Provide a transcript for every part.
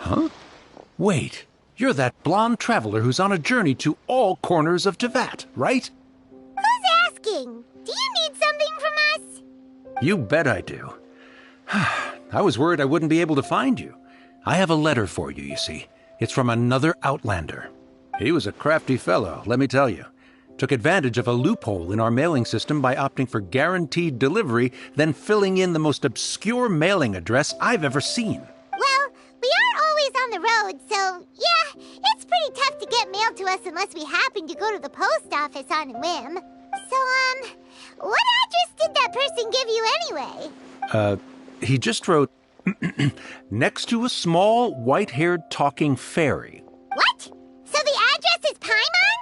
Huh? Wait, you're that blonde traveler who's on a journey to all corners of Teyvat, right? Who's asking? Do you need something from us? You bet I do. I was worried I wouldn't be able to find you. I have a letter for you, you see. It's from another Outlander. He was a crafty fellow, let me tell you. Took advantage of a loophole in our mailing system by opting for guaranteed delivery, then filling in the most obscure mailing address I've ever seen. Well, we aren't always on the road, so yeah, it's pretty tough to get mail to us unless we happen to go to the post office on a whim. So, what address did that person give you anyway? He just wrote, next to a small, white-haired talking fairy. What? So the address is Paimon?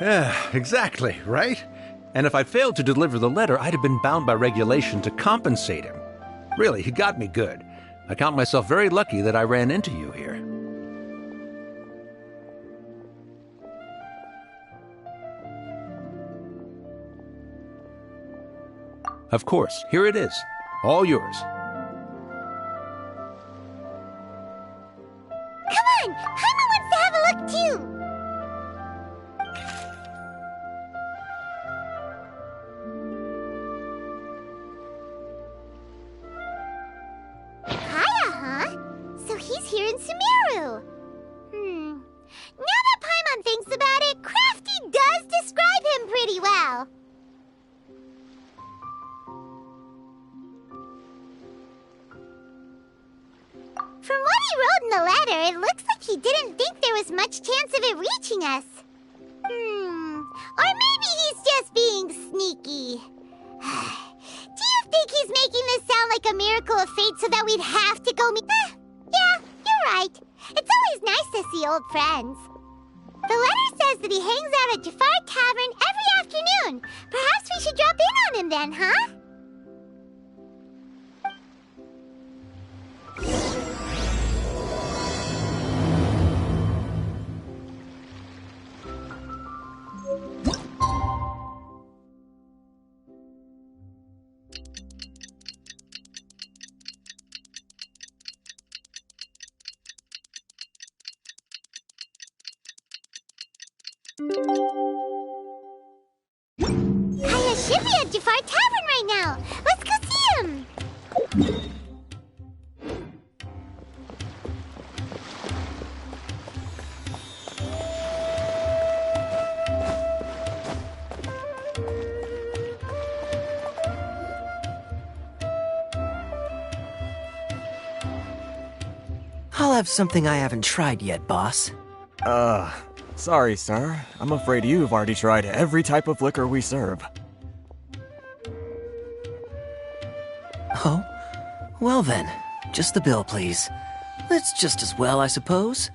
Yeah, exactly, right? And if I'd failed to deliver the letter, I'd have been bound by regulation to compensate him. Really, he got me good. I count myself very lucky that I ran into you here. Of course, here it is. All yours. Come on! Paimon wants to have a look too! Kaya, huh? So he's here in Sumeru. Now that Paimon thinks about it, Crafty does describe him pretty well. From what he wrote in the letter, it looks like he didn't think there was much chance of it reaching us. Or maybe he's just being sneaky. Do you think he's making this sound like a miracle of fate so that we'd have to go meet... yeah, you're right. It's always nice to see old friends. The letter says that he hangs out at Jafar Tavern every afternoon. Perhaps we should drop in on him then, huh? Kaya should be at Jafar Tavern right now. Let's go see him. I'll have something I haven't tried yet, boss. Sorry, sir. I'm afraid you've already tried every type of liquor we serve. Oh? Well then, just the bill, please. That's just as well, I suppose.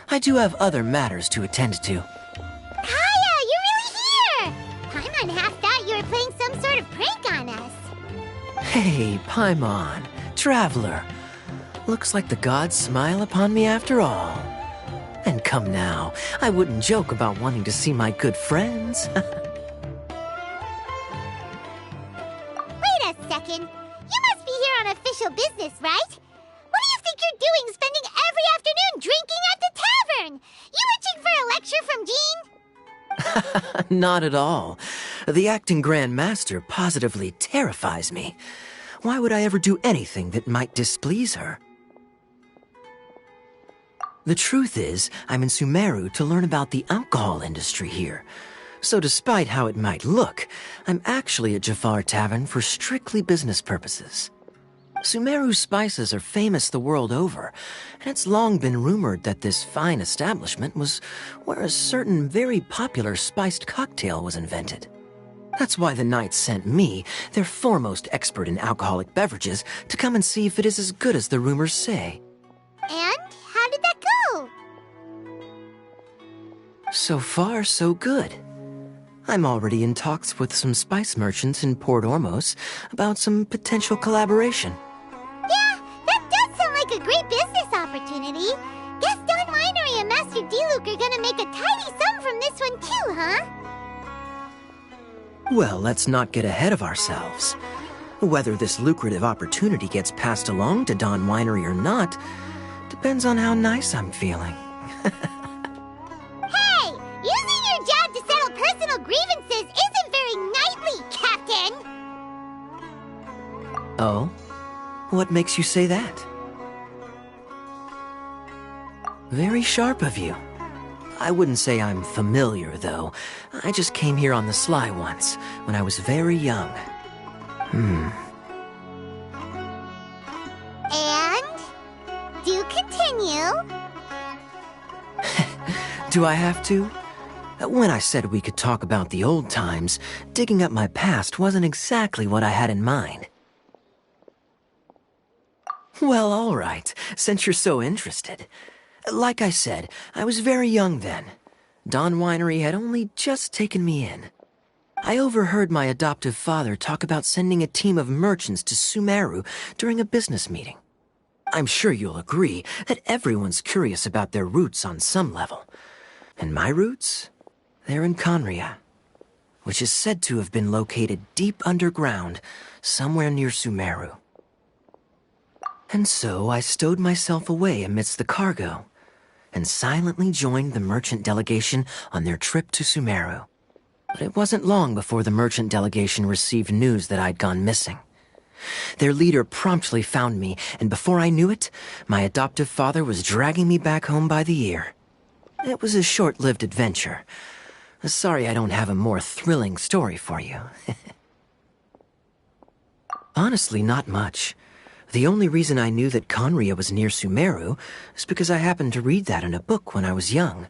I do have other matters to attend to. Kaya, you're really here! Paimon half thought you were playing some sort of prank on us. Hey, Paimon, traveler. Looks like the gods smile upon me after all. And come now, I wouldn't joke about wanting to see my good friends. Wait a second. You must be here on official business, right? What do you think you're doing spending every afternoon drinking at the tavern? You itching for a lecture from Jean? Not at all. The acting Grand Master positively terrifies me. Why would I ever do anything that might displease her? The truth is, I'm in Sumeru to learn about the alcohol industry here. So despite how it might look, I'm actually at Jafar Tavern for strictly business purposes. Sumeru spices are famous the world over, and it's long been rumored that this fine establishment was where a certain very popular spiced cocktail was invented. That's why the Knights sent me, their foremost expert in alcoholic beverages, to come and see if it is as good as the rumors say. And how did that go? So far, so good. I'm already in talks with some spice merchants in Port Ormos about some potential collaboration. Yeah, that does sound like a great business opportunity. Guess Don Winery and Master D-Luke are gonna make a tidy sum from this one too, huh? Well, let's not get ahead of ourselves. Whether this lucrative opportunity gets passed along to Dawn Winery or not depends on how nice I'm feeling. Hey! Using your job to settle personal grievances isn't very knightly, Captain! Oh? What makes you say that? Very sharp of you. I wouldn't say I'm familiar, though. I just came here on the sly once, when I was very young. And? Do continue. Do I have to? When I said we could talk about the old times, digging up my past wasn't exactly what I had in mind. Well, all right, since you're so interested. Like I said, I was very young then. Dawn Winery had only just taken me in. I overheard my adoptive father talk about sending a team of merchants to Sumeru during a business meeting. I'm sure you'll agree that everyone's curious about their roots on some level. And my roots? They're in Conria, which is said to have been located deep underground, somewhere near Sumeru. And so I stowed myself away amidst the cargo, and silently joined the merchant delegation on their trip to Sumeru. But it wasn't long before the merchant delegation received news that I'd gone missing. Their leader promptly found me, and before I knew it, my adoptive father was dragging me back home by the ear. It was a short-lived adventure. Sorry I don't have a more thrilling story for you. Honestly, not much. The only reason I knew that Conria was near Sumeru is because I happened to read that in a book when I was young.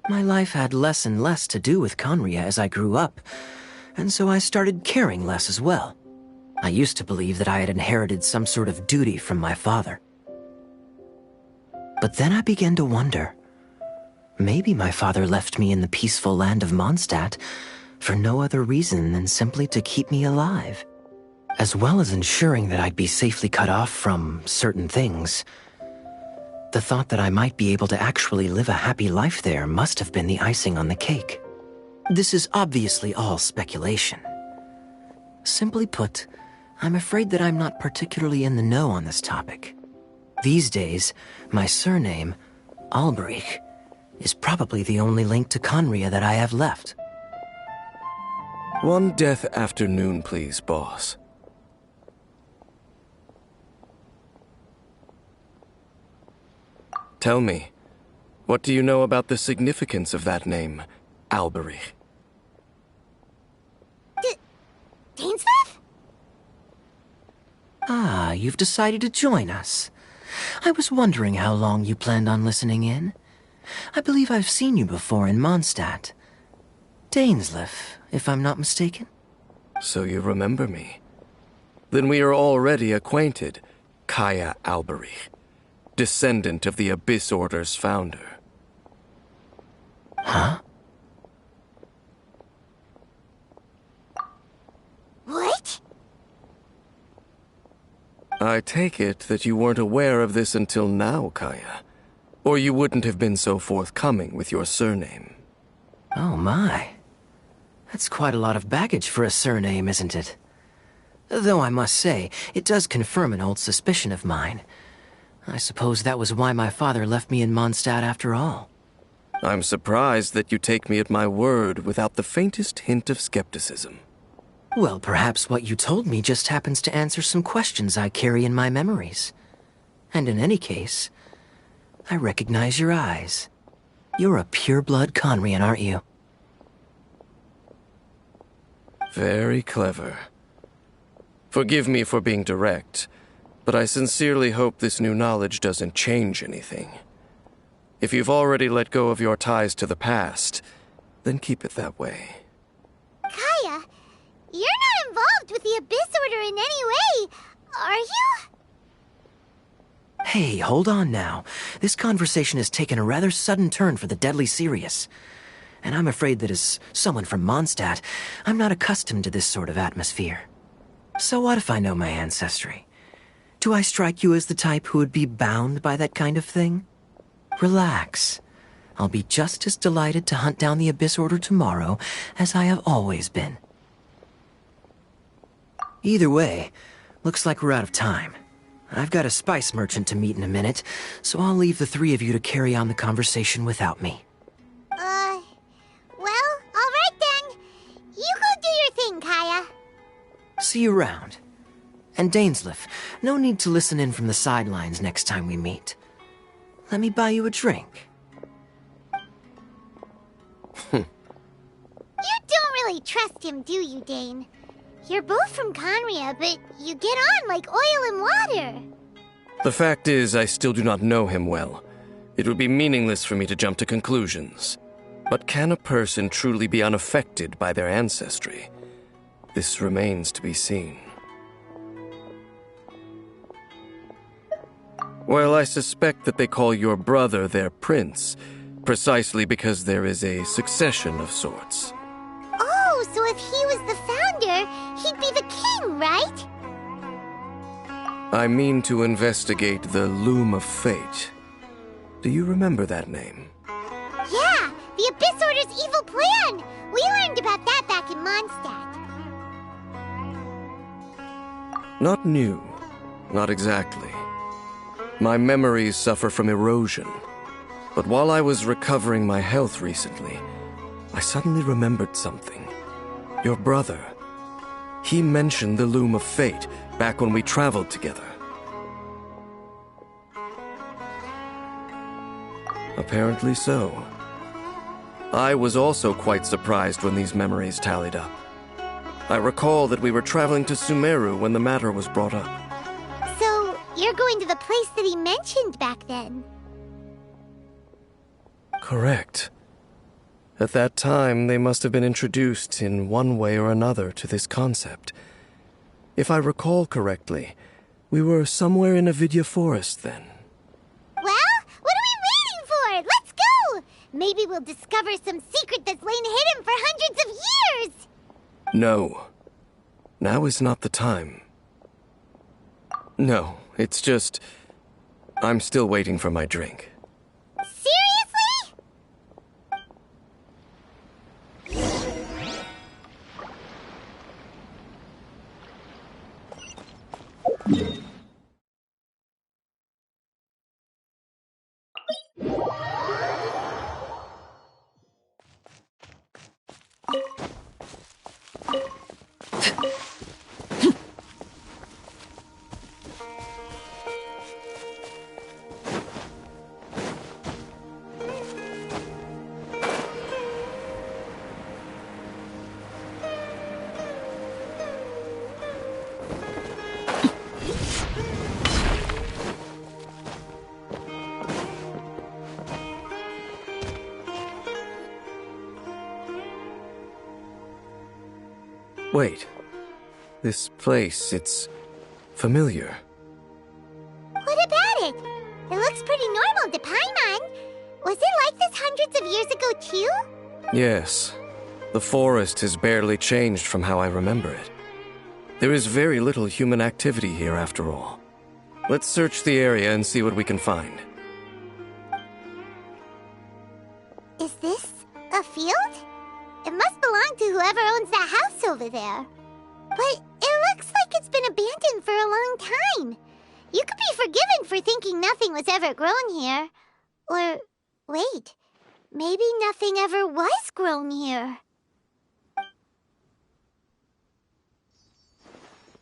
My life had less and less to do with Conria as I grew up, and so I started caring less as well. I used to believe that I had inherited some sort of duty from my father. But then I began to wonder. Maybe my father left me in the peaceful land of Mondstadt for no other reason than simply to keep me alive. As well as ensuring that I'd be safely cut off from certain things. The thought that I might be able to actually live a happy life there must have been the icing on the cake. This is obviously all speculation. Simply put, I'm afraid that I'm not particularly in the know on this topic. These days, my surname, Alberich, is probably the only link to Conria that I have left. One death afternoon, please, boss. Tell me, what do you know about the significance of that name, Alberich? Dainsmith? Ah, you've decided to join us. I was wondering how long you planned on listening in. I believe I've seen you before in Mondstadt. Dainsleif, if I'm not mistaken. So you remember me. Then we are already acquainted, Kaya Alberich, descendant of the Abyss Order's founder. Huh? What? I take it that you weren't aware of this until now, Kaya. Or you wouldn't have been so forthcoming with your surname. Oh my. That's quite a lot of baggage for a surname, isn't it? Though I must say, it does confirm an old suspicion of mine. I suppose that was why my father left me in Mondstadt after all. I'm surprised that you take me at my word without the faintest hint of skepticism. Well, perhaps what you told me just happens to answer some questions I carry in my memories. And in any case, I recognize your eyes. You're a pure-blood Conrian, aren't you? Very clever. Forgive me for being direct, but I sincerely hope this new knowledge doesn't change anything. If you've already let go of your ties to the past, then keep it that way. Kaya, you're not involved with the Abyss Order in any way, are you? Hey, hold on now. This conversation has taken a rather sudden turn for the deadly serious. And I'm afraid that as someone from Mondstadt, I'm not accustomed to this sort of atmosphere. So what if I know my ancestry? Do I strike you as the type who would be bound by that kind of thing? Relax. I'll be just as delighted to hunt down the Abyss Order tomorrow as I have always been. Either way, looks like we're out of time. I've got a spice merchant to meet in a minute, so I'll leave the three of you to carry on the conversation without me. Well, alright then. You go do your thing, Kaya. See you around. And Dainsleif, no need to listen in from the sidelines next time we meet. Let me buy you a drink. You don't really trust him, do you, Dane? You're both from Conria, but you get on like oil and water. The fact is, I still do not know him well. It would be meaningless for me to jump to conclusions. But can a person truly be unaffected by their ancestry? This remains to be seen. Well, I suspect that they call your brother their prince, precisely because there is a succession of sorts. Oh, so if he was the founder, he'd be the king, right? I mean to investigate the Loom of Fate. Do you remember that name? Yeah, the Abyss Order's evil plan! We learned about that back in Mondstadt. Not new. Not exactly. My memories suffer from erosion. But while I was recovering my health recently, I suddenly remembered something. Your brother. He mentioned the Loom of Fate back when we traveled together. Apparently so. I was also quite surprised when these memories tallied up. I recall that we were traveling to Sumeru when the matter was brought up. So, you're going to the place that he mentioned back then? Correct. At that time, they must have been introduced in one way or another to this concept. If I recall correctly, we were somewhere in Avidya Forest then. Well, what are we waiting for? Let's go! Maybe we'll discover some secret that's lain hidden for hundreds of years! No. Now is not the time. No, it's just... I'm still waiting for my drink. Seriously? Wait. This place, it's familiar. What about it? It looks pretty normal to Paimon. Was it like this hundreds of years ago, too? Yes. The forest has barely changed from how I remember it. There is very little human activity here after all. Let's search the area and see what we can find. Is this a field? It must belong to whoever owns that house over there. But it looks like it's been abandoned for a long time. You could be forgiven for thinking nothing was ever grown here. Or, wait, maybe nothing ever was grown here.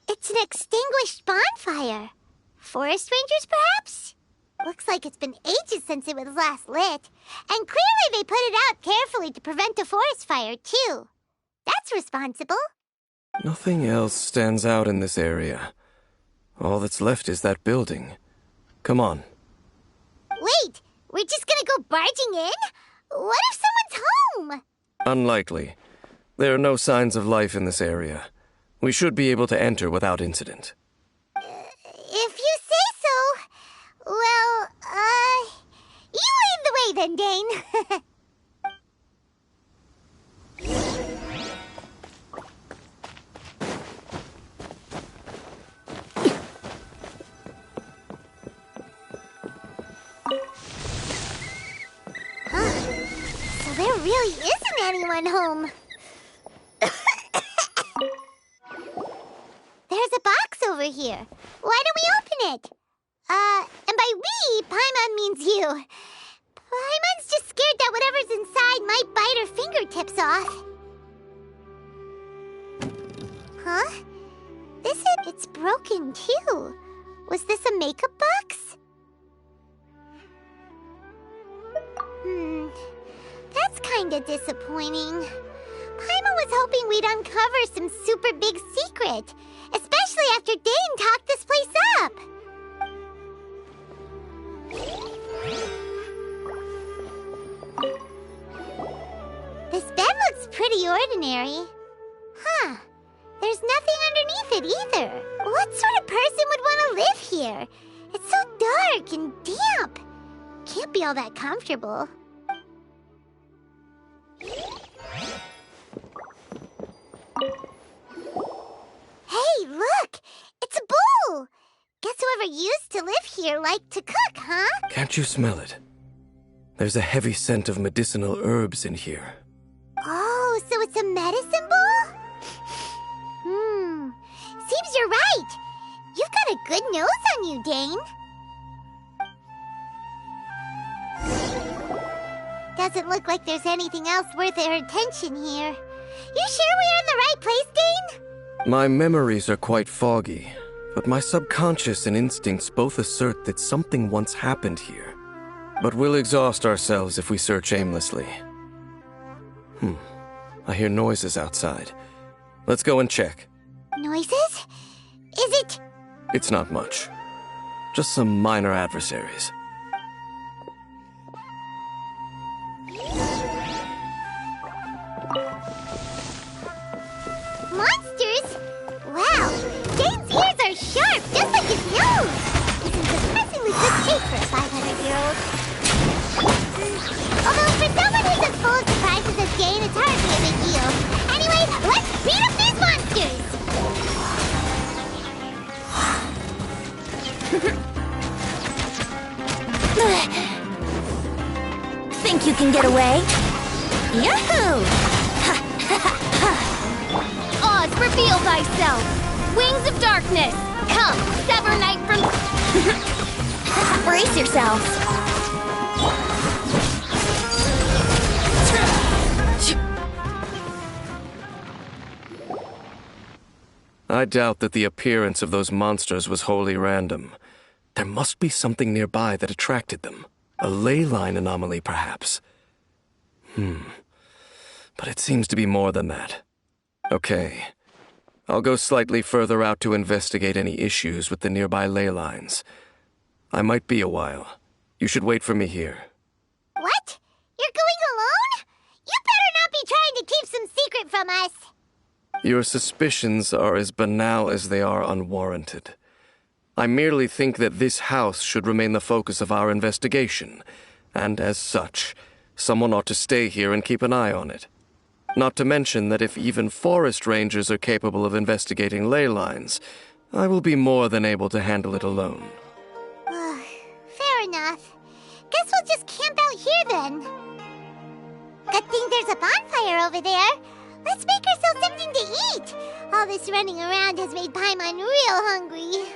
It's an extinguished bonfire. Forest rangers, perhaps? Looks like it's been ages since it was last lit. And clearly they put it out carefully to prevent a forest fire, too. That's responsible. Nothing else stands out in this area. All that's left is that building. Come on. Wait, we're just gonna go barging in? What if someone's home? Unlikely. There are no signs of life in this area. We should be able to enter without incident. If you say so. Well, you lead the way then, Dane. So there really isn't anyone home. There here. Why don't we open it? And by we, Paimon means you. Paimon's just scared that whatever's inside might bite her fingertips off. Huh? It's broken too. Was this a makeup box? That's kinda disappointing. Paimon was hoping we'd uncover some super big secret, especially after Dane talked this place up. This bed looks pretty ordinary. Huh. There's nothing underneath it either. What sort of person would want to live here? It's so dark and damp. Can't be all that comfortable. Hey, look! It's a bowl! Guess whoever used to live here liked to cook, huh? Can't you smell it? There's a heavy scent of medicinal herbs in here. Oh, so it's a medicine bowl? Seems you're right. You've got a good nose on you, Dane. Doesn't look like there's anything else worth our attention here. You sure we're in the right place, Dane? My memories are quite foggy, but my subconscious and instincts both assert that something once happened here. But we'll exhaust ourselves if we search aimlessly. I hear noises outside. Let's go and check. Noises? Is it? It's not much. Just some minor adversaries. Monsters? Wow, Dane's ears are sharp, just like his nose. He's in surprisingly good shape for a 500-year-old. Although for someone who's as full of surprises as Dane, it's hardly a big deal. Anyway, let's beat up these monsters! Think you can get away? Yahoo! Oz, reveal thyself! Wings of darkness! Come, sever night from... Brace yourselves! I doubt that the appearance of those monsters was wholly random. There must be something nearby that attracted them. A ley line anomaly, perhaps. But it seems to be more than that. Okay. I'll go slightly further out to investigate any issues with the nearby ley lines. I might be a while. You should wait for me here. What? You're going alone? You better not be trying to keep some secret from us. Your suspicions are as banal as they are unwarranted. I merely think that this house should remain the focus of our investigation, and as such, someone ought to stay here and keep an eye on it. Not to mention that if even forest rangers are capable of investigating ley lines, I will be more than able to handle it alone. Fair enough. Guess we'll just camp out here then. Good thing there's a bonfire over there. Let's make ourselves something to eat. All this running around has made Paimon real hungry.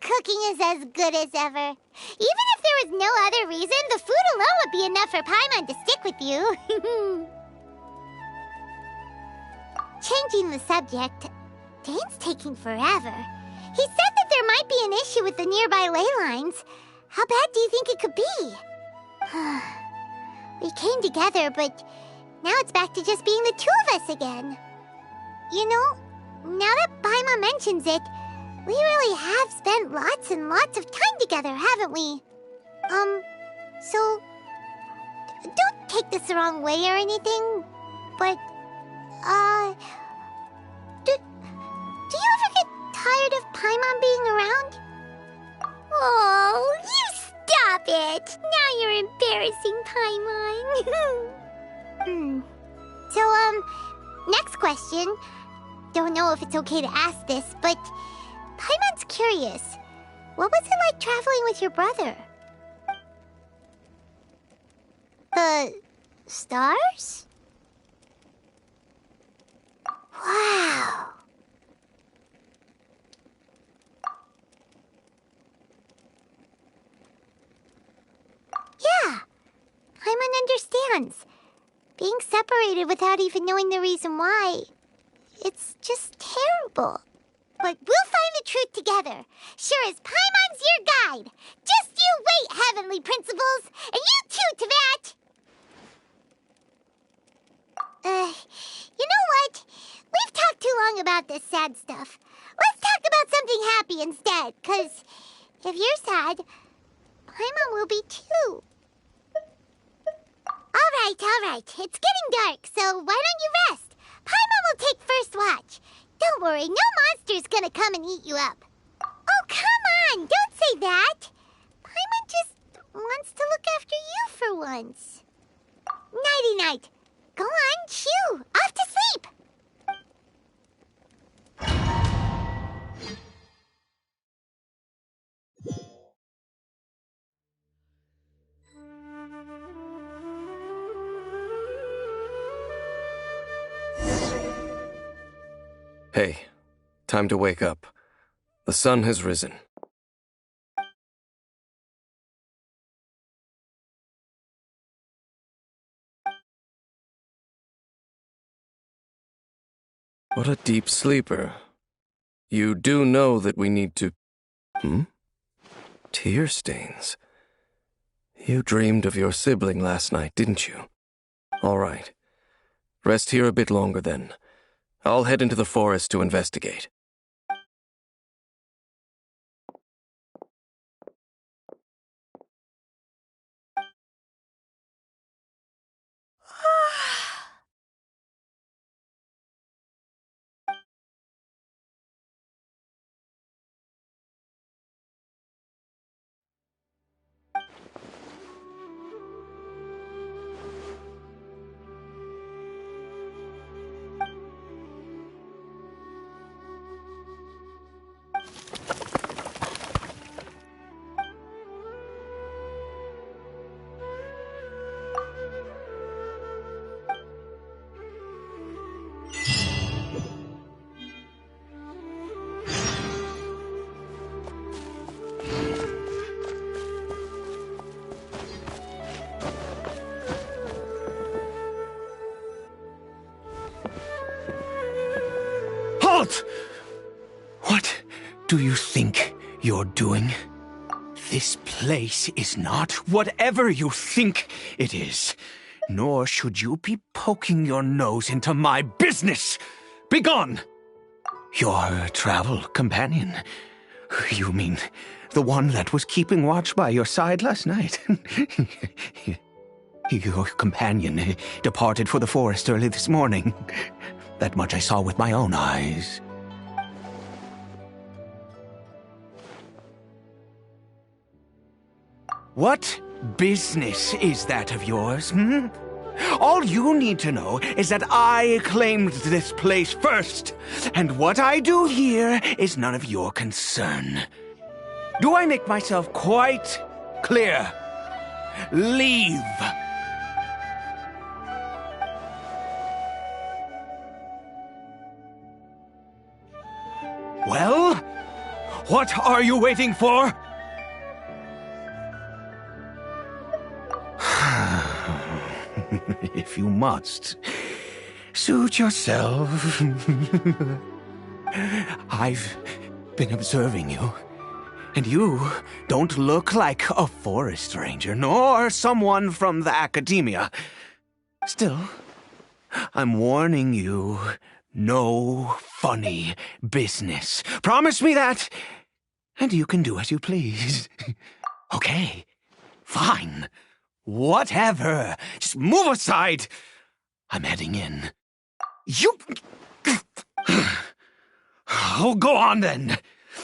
Cooking is as good as ever. Even if there was no other reason, the food alone would be enough for Paimon to stick with you. Changing the subject, Dane's taking forever. He said that there might be an issue with the nearby ley lines. How bad do you think it could be? We came together, but now it's back to just being the two of us again. You know, now that Paimon mentions it, we really have spent lots and lots of time together, haven't we? So, don't take this the wrong way or anything, but, do you ever get tired of Paimon being around? Oh, you Stop it! Now you're embarrassing, Paimon. So, next question. Don't know if it's okay to ask this, but Paimon's curious. What was it like traveling with your brother? The stars? Wow. Yeah, Paimon understands. Being separated without even knowing the reason why, it's just terrible. But we'll find the truth together. Sure as Paimon's your guide. Just you wait, Heavenly Principles, and you too, Teyvat. You know what? We've talked too long about this sad stuff. Let's talk about something happy instead, 'cause if you're sad, Paimon will be too. All right. It's getting dark, so why don't you rest? Paimon will take first watch. Don't worry, no monster's gonna come and eat you up. Oh, come on, don't say that. Paimon just wants to look after you for once. Nighty-night. Go on, chew. Off to sleep. Hey, time to wake up. The sun has risen. What a deep sleeper. You do know that we need to... Tear stains. You dreamed of your sibling last night, didn't you? All right. Rest here a bit longer then. I'll head into the forest to investigate. Halt! What do you think you're doing? This place is not whatever you think it is. Nor should you be poking your nose into my business. Begone! Your travel companion. You mean the one that was keeping watch by your side last night? Your companion departed for the forest early this morning. That much I saw with my own eyes. What business is that of yours, All you need to know is that I claimed this place first, and what I do here is none of your concern. Do I make myself quite clear? Leave! Well, what are you waiting for? If you must, suit yourself. I've been observing you, and you don't look like a forest ranger, nor someone from the academia. Still, I'm warning you, no funny business. Promise me that, and you can do as you please. Okay, fine. Whatever. Just move aside. I'm heading in. You... Oh, go on then.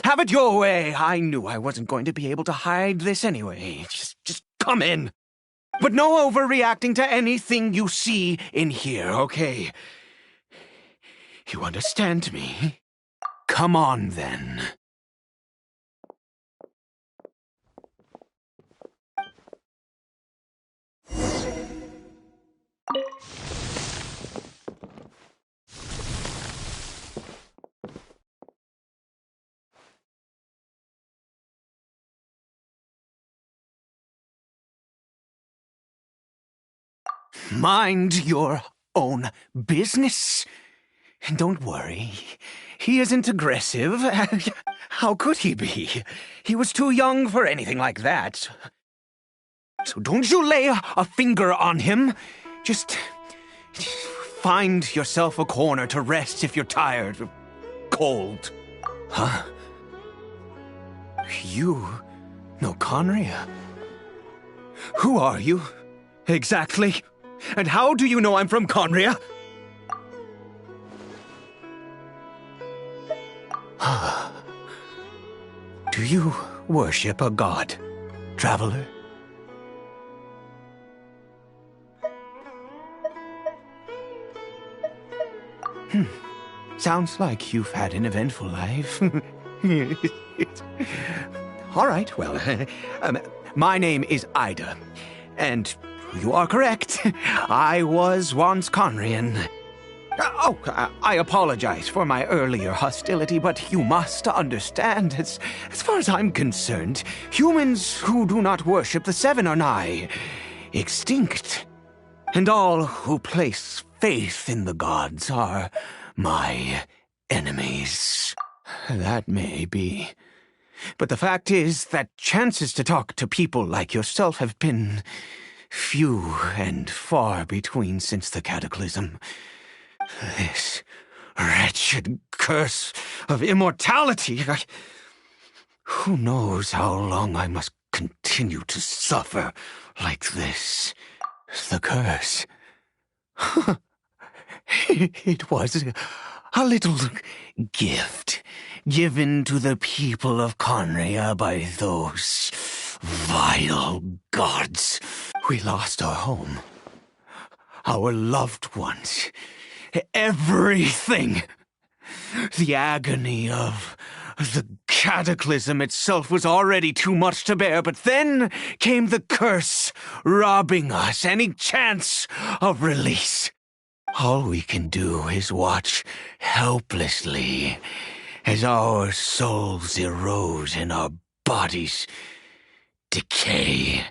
Have it your way. I knew I wasn't going to be able to hide this anyway. Just come in. But no overreacting to anything you see in here, okay? You understand me? Come on, then. Mind your own business. And don't worry, he isn't aggressive. How could he be? He was too young for anything like that. So don't you lay a finger on him. Just find yourself a corner to rest if you're tired or cold. Huh? You know Conria? Who are you, exactly? And how do you know I'm from Conria? Do you worship a god, traveler? Sounds like you've had an eventful life. All right, well, my name is Ida, and you are correct. I was once Conrian. I apologize for my earlier hostility, but you must understand, as far as I'm concerned, humans who do not worship the Seven are nigh extinct. And all who place faith in the gods are my enemies. That may be. But the fact is that chances to talk to people like yourself have been few and far between since the cataclysm. This wretched curse of immortality. Who knows how long I must continue to suffer like this? The curse. It was a little gift given to the people of Conria by those vile gods. We lost our home, our loved ones, everything. The agony of the cataclysm itself was already too much to bear, but then came the curse, robbing us any chance of release. All we can do is watch helplessly as our souls erode and our bodies decay.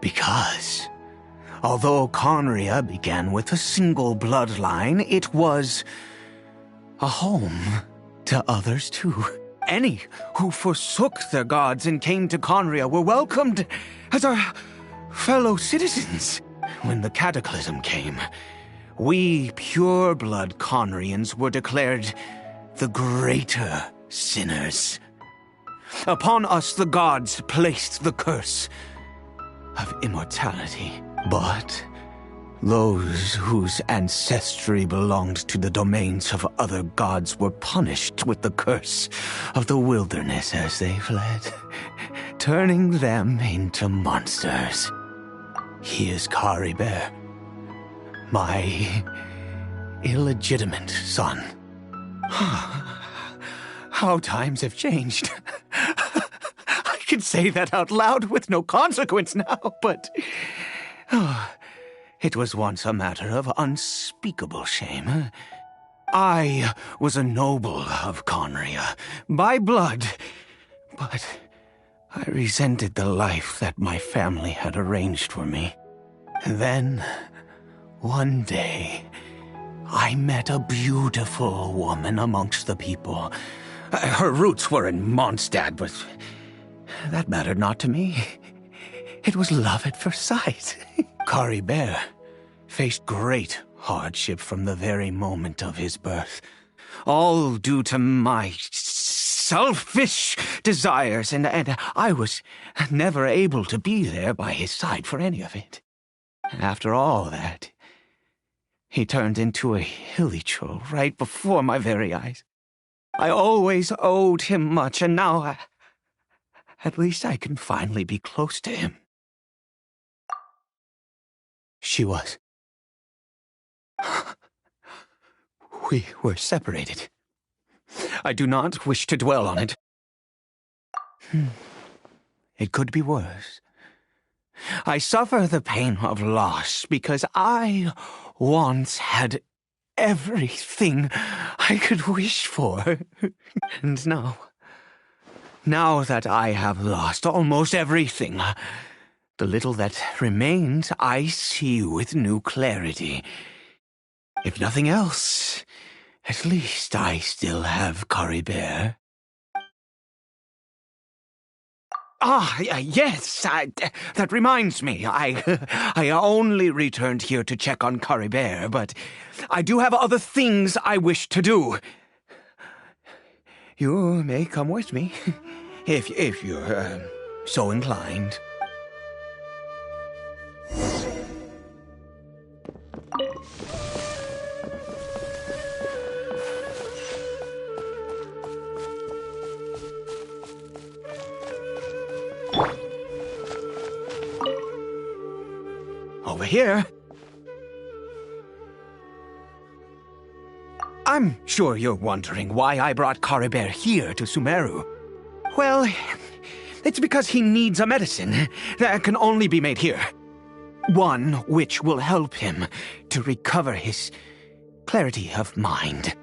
Because, although Conria began with a single bloodline, it was a home to others too. Any who forsook their gods and came to Conria were welcomed as our fellow citizens. When the cataclysm came, we pure-blood Conrians were declared the greater sinners. Upon us the gods placed the curse of immortality. But those whose ancestry belonged to the domains of other gods were punished with the curse of the wilderness as they fled, turning them into monsters. He is Caribert, my illegitimate son. How times have changed. I can say that out loud with no consequence now, but it was once a matter of unspeakable shame. I was a noble of Conria, by blood, but I resented the life that my family had arranged for me. And then, one day, I met a beautiful woman amongst the people. Her roots were in Mondstadt, but that mattered not to me. It was love at first sight. Caribert faced great hardship from the very moment of his birth, all due to my selfish desires, and I was never able to be there by his side for any of it. After all that, he turned into a hilly troll right before my very eyes. I always owed him much, and now at least I can finally be close to him. She was. We were separated. I do not wish to dwell on it. It could be worse. I suffer the pain of loss because I once had everything I could wish for. And now that I have lost almost everything, the little that remains I see with new clarity. If nothing else, at least I still have Caribert. Yes, that reminds me. I only returned here to check on Caribert, but I do have other things I wish to do. You may come with me, if you're so inclined. Over here. I'm sure you're wondering why I brought Caribert here to Sumeru. Well, it's because he needs a medicine that can only be made here. One which will help him to recover his clarity of mind.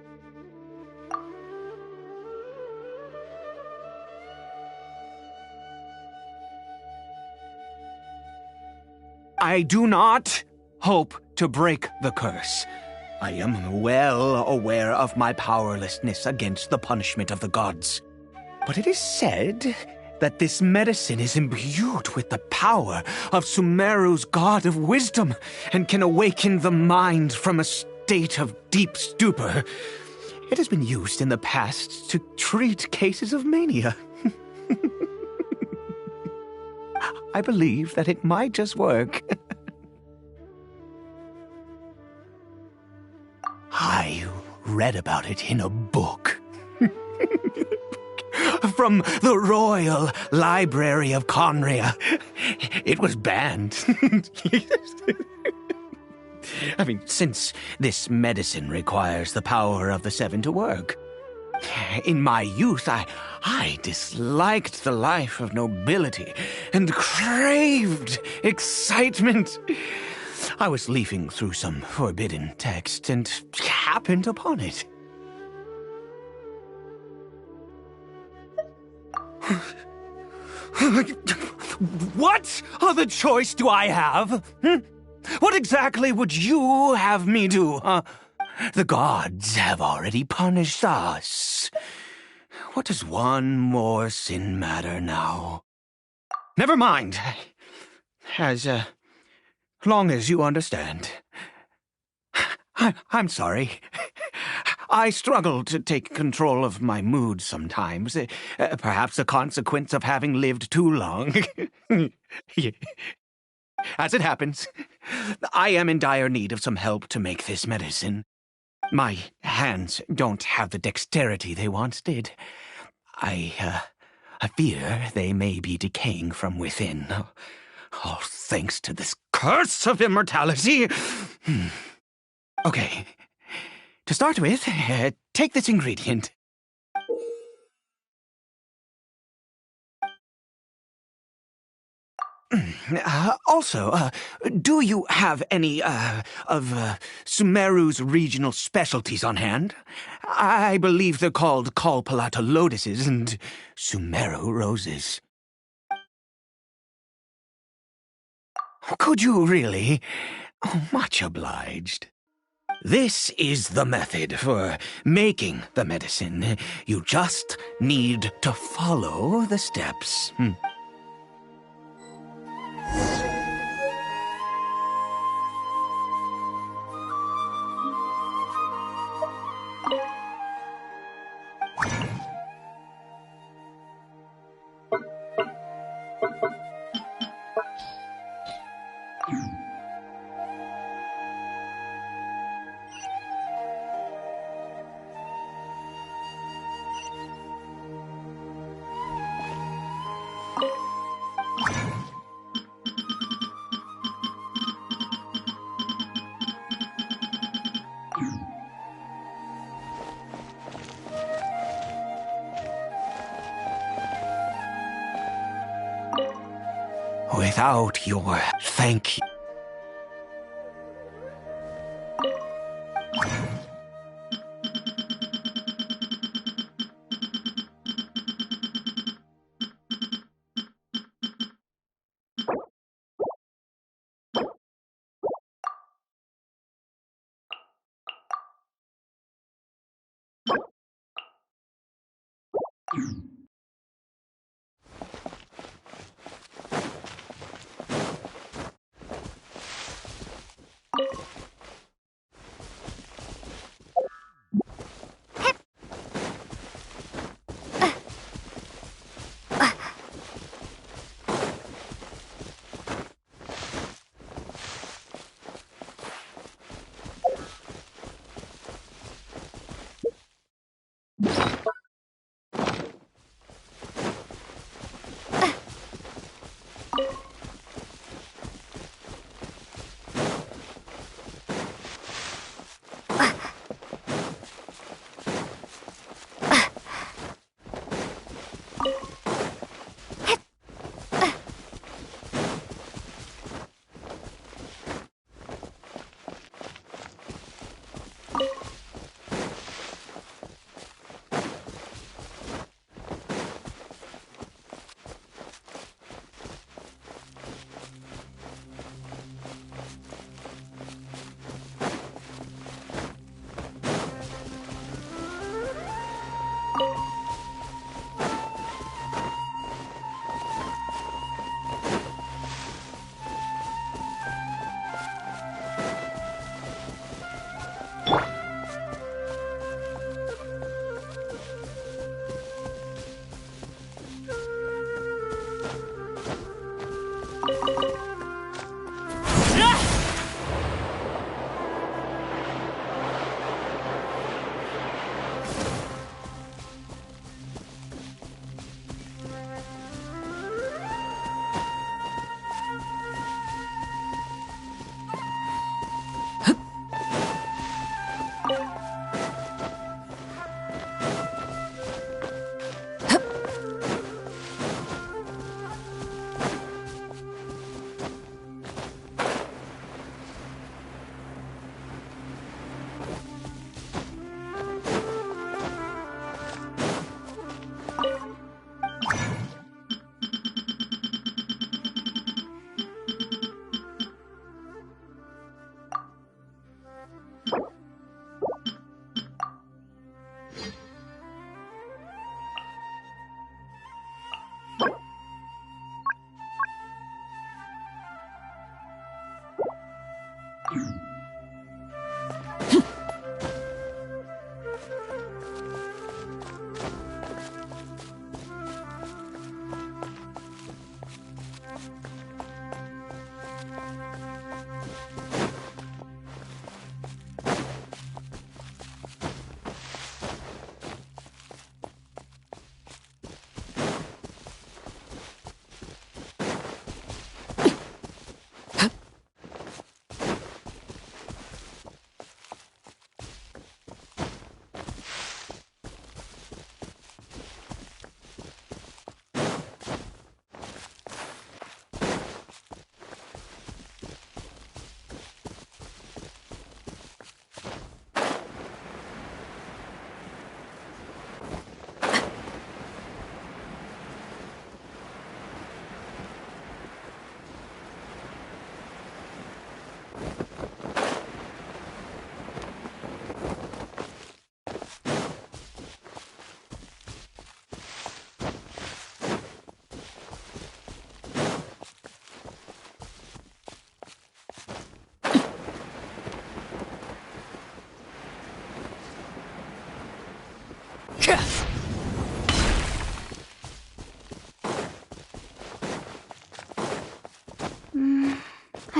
I do not hope to break the curse. I am well aware of my powerlessness against the punishment of the gods. But it is said that this medicine is imbued with the power of Sumeru's god of wisdom and can awaken the mind from a state of deep stupor. It has been used in the past to treat cases of mania. I believe that it might just work. I read about it in a book. From the Royal Library of Conria. It was banned. I mean, since this medicine requires the power of the Seven to work. In my youth, I disliked the life of nobility and craved excitement. I was leafing through some forbidden text and happened upon it. What other choice do I have? What exactly would you have me do? The gods have already punished us. What does one more sin matter now? Never mind. As long as you understand. I'm sorry. I struggle to take control of my mood sometimes. Perhaps a consequence of having lived too long. As it happens, I am in dire need of some help to make this medicine. My hands don't have the dexterity they once did. I fear they may be decaying from within. All thanks to this curse of immortality. Okay. To start with, take this ingredient. Also, do you have any, of Sumeru's regional specialties on hand? I believe they're called Kalpalata lotuses and Sumeru roses. Could you really? Oh, much obliged. This is the method for making the medicine. You just need to follow the steps. Without your thank you.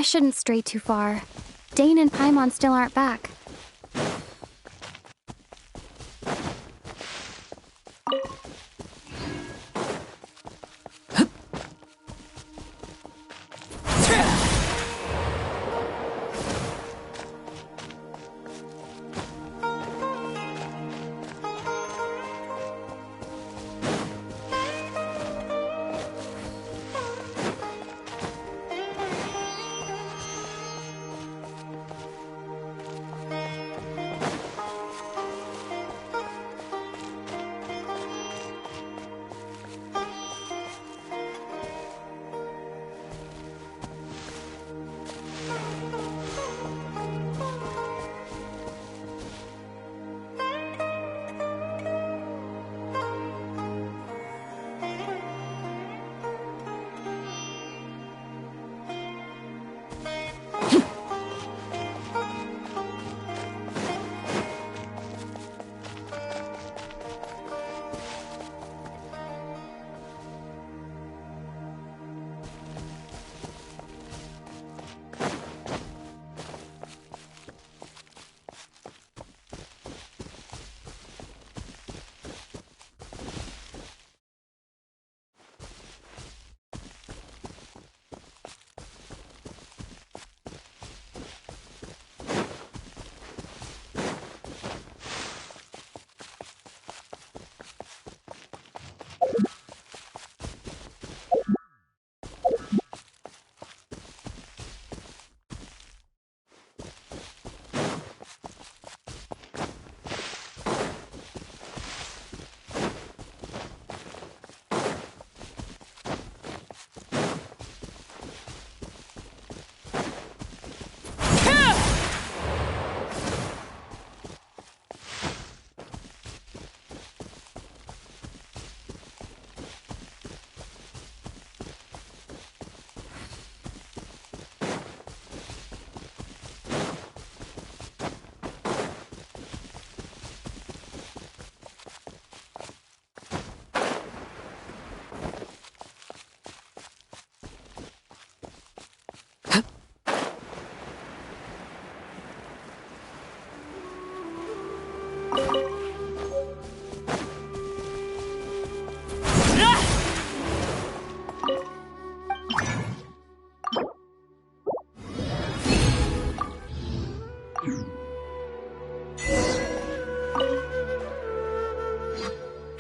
I shouldn't stray too far. Dane and Paimon still aren't back.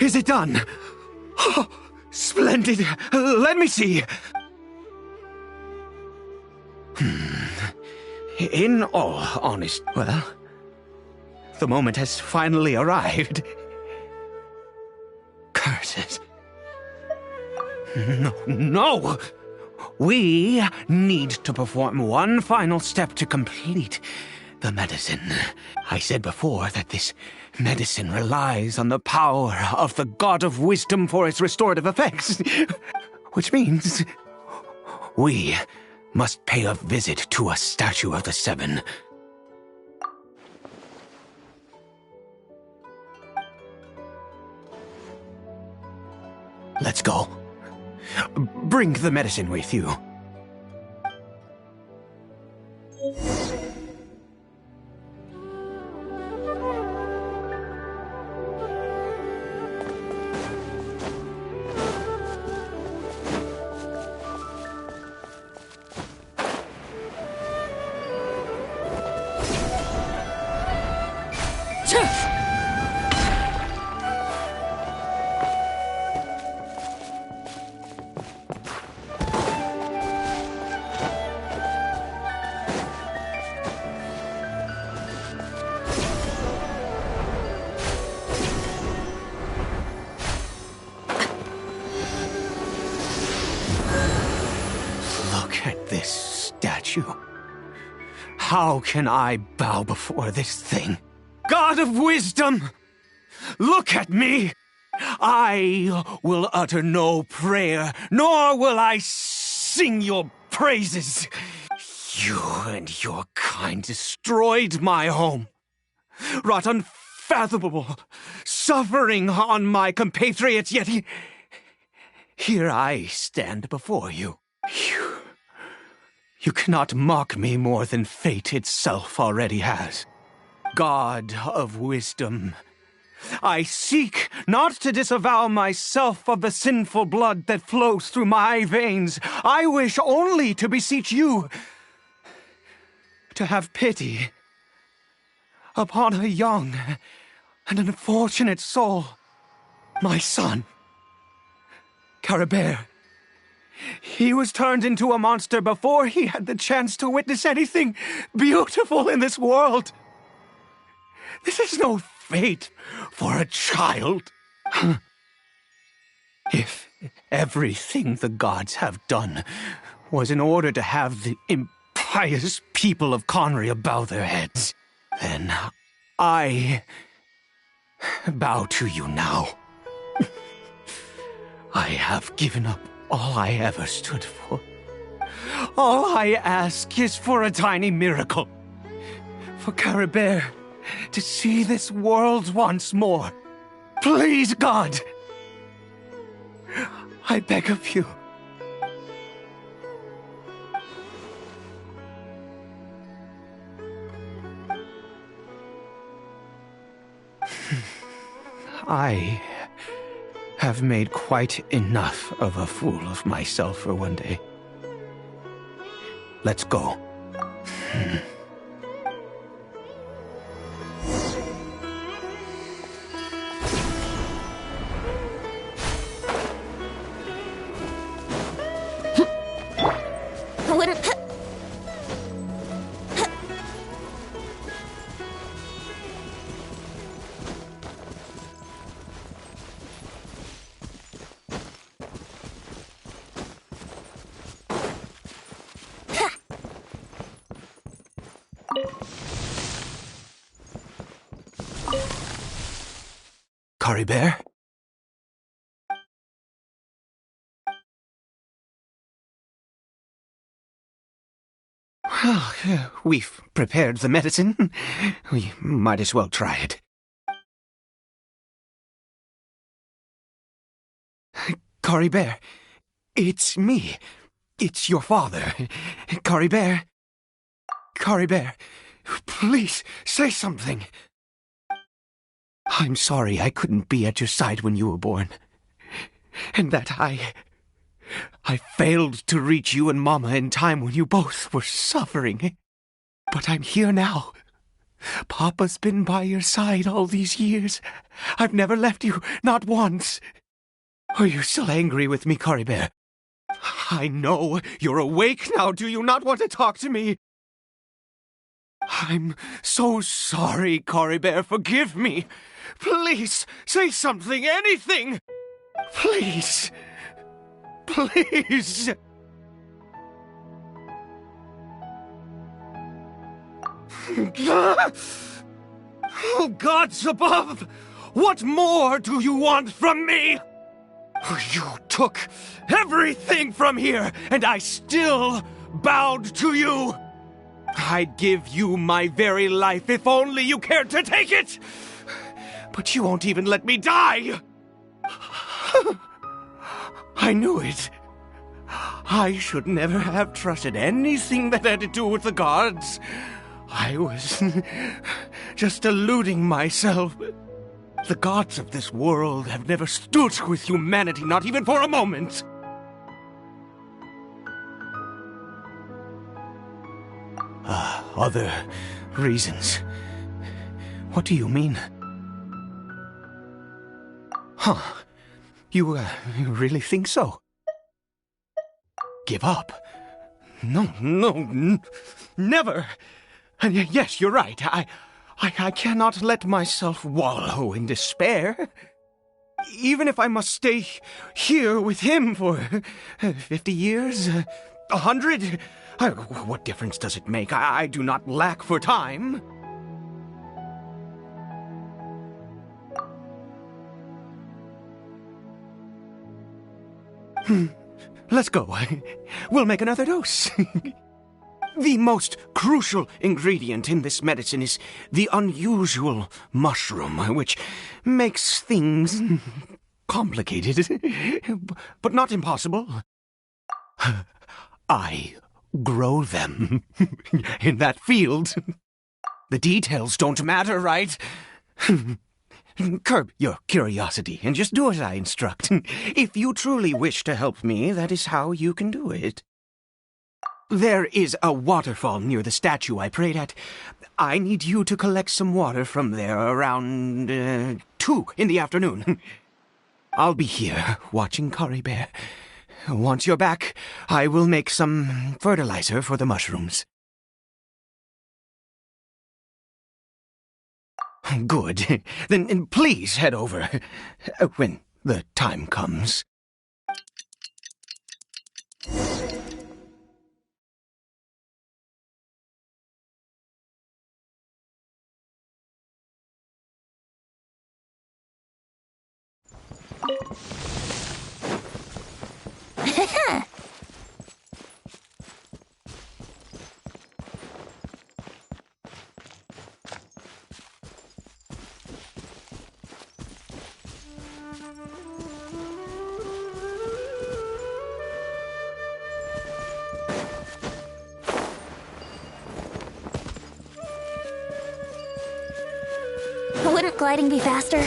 Is it done? Oh, splendid. Let me see. In all honesty, well, the moment has finally arrived. Curses. No! We need to perform one final step to complete the medicine. I said before that this medicine relies on the power of the God of Wisdom for its restorative effects. Which means we must pay a visit to a statue of the Seven. Let's go. Bring the medicine with you. How can I bow before this thing? God of Wisdom! Look at me! I will utter no prayer, nor will I sing your praises. You and your kind destroyed my home, wrought unfathomable suffering on my compatriots, yet here I stand before you. You cannot mock me more than fate itself already has. God of Wisdom, I seek not to disavow myself of the sinful blood that flows through my veins. I wish only to beseech you to have pity upon a young and unfortunate soul, my son, Caribert. He was turned into a monster before he had the chance to witness anything beautiful in this world. This is no fate for a child. If everything the gods have done was in order to have the impious people of Conria bow their heads, then I bow to you now. I have given up all I ever stood for. All I ask is for a tiny miracle. For Caribert to see this world once more. Please, God! I beg of you. I have made quite enough of a fool of myself for one day. Let's go. Caribert? Well, we've prepared the medicine. We might as well try it. Caribert, it's me. It's your father. Caribert. Caribert, please say something. I'm sorry I couldn't be at your side when you were born. And that I failed to reach you and Mama in time when you both were suffering. But I'm here now. Papa's been by your side all these years. I've never left you, not once. Are you still angry with me, Coribert? I know you're awake now. Do you not want to talk to me? I'm so sorry, Coribert. Forgive me. Please, say something, anything. Please. Please. Oh, gods above! What more do you want from me? You took everything from here, and I still bowed to you. I'd give you my very life if only you cared to take it. But you won't even let me die. I knew it. I should never have trusted anything that had to do with the gods. I was just deluding myself. The gods of this world have never stood with humanity, not even for a moment. Other reasons. What do you mean? Huh. You really think so? Give up? No, never. And yes, you're right. I cannot let myself wallow in despair. Even if I must stay here with him for 50 years, 100, what difference does it make? I do not lack for time. Let's go. We'll make another dose. The most crucial ingredient in this medicine is the unusual mushroom, which makes things complicated, but not impossible. I grow them in that field. The details don't matter, right? Curb your curiosity and just do as I instruct. If you truly wish to help me, that is how you can do it. There is a waterfall near the statue I prayed at. I need you to collect some water from there around 2 in the afternoon. I'll be here watching Coribert. Once you're back, I will make some fertilizer for the mushrooms. Good. Then please head over when the time comes. Wouldn't gliding be faster?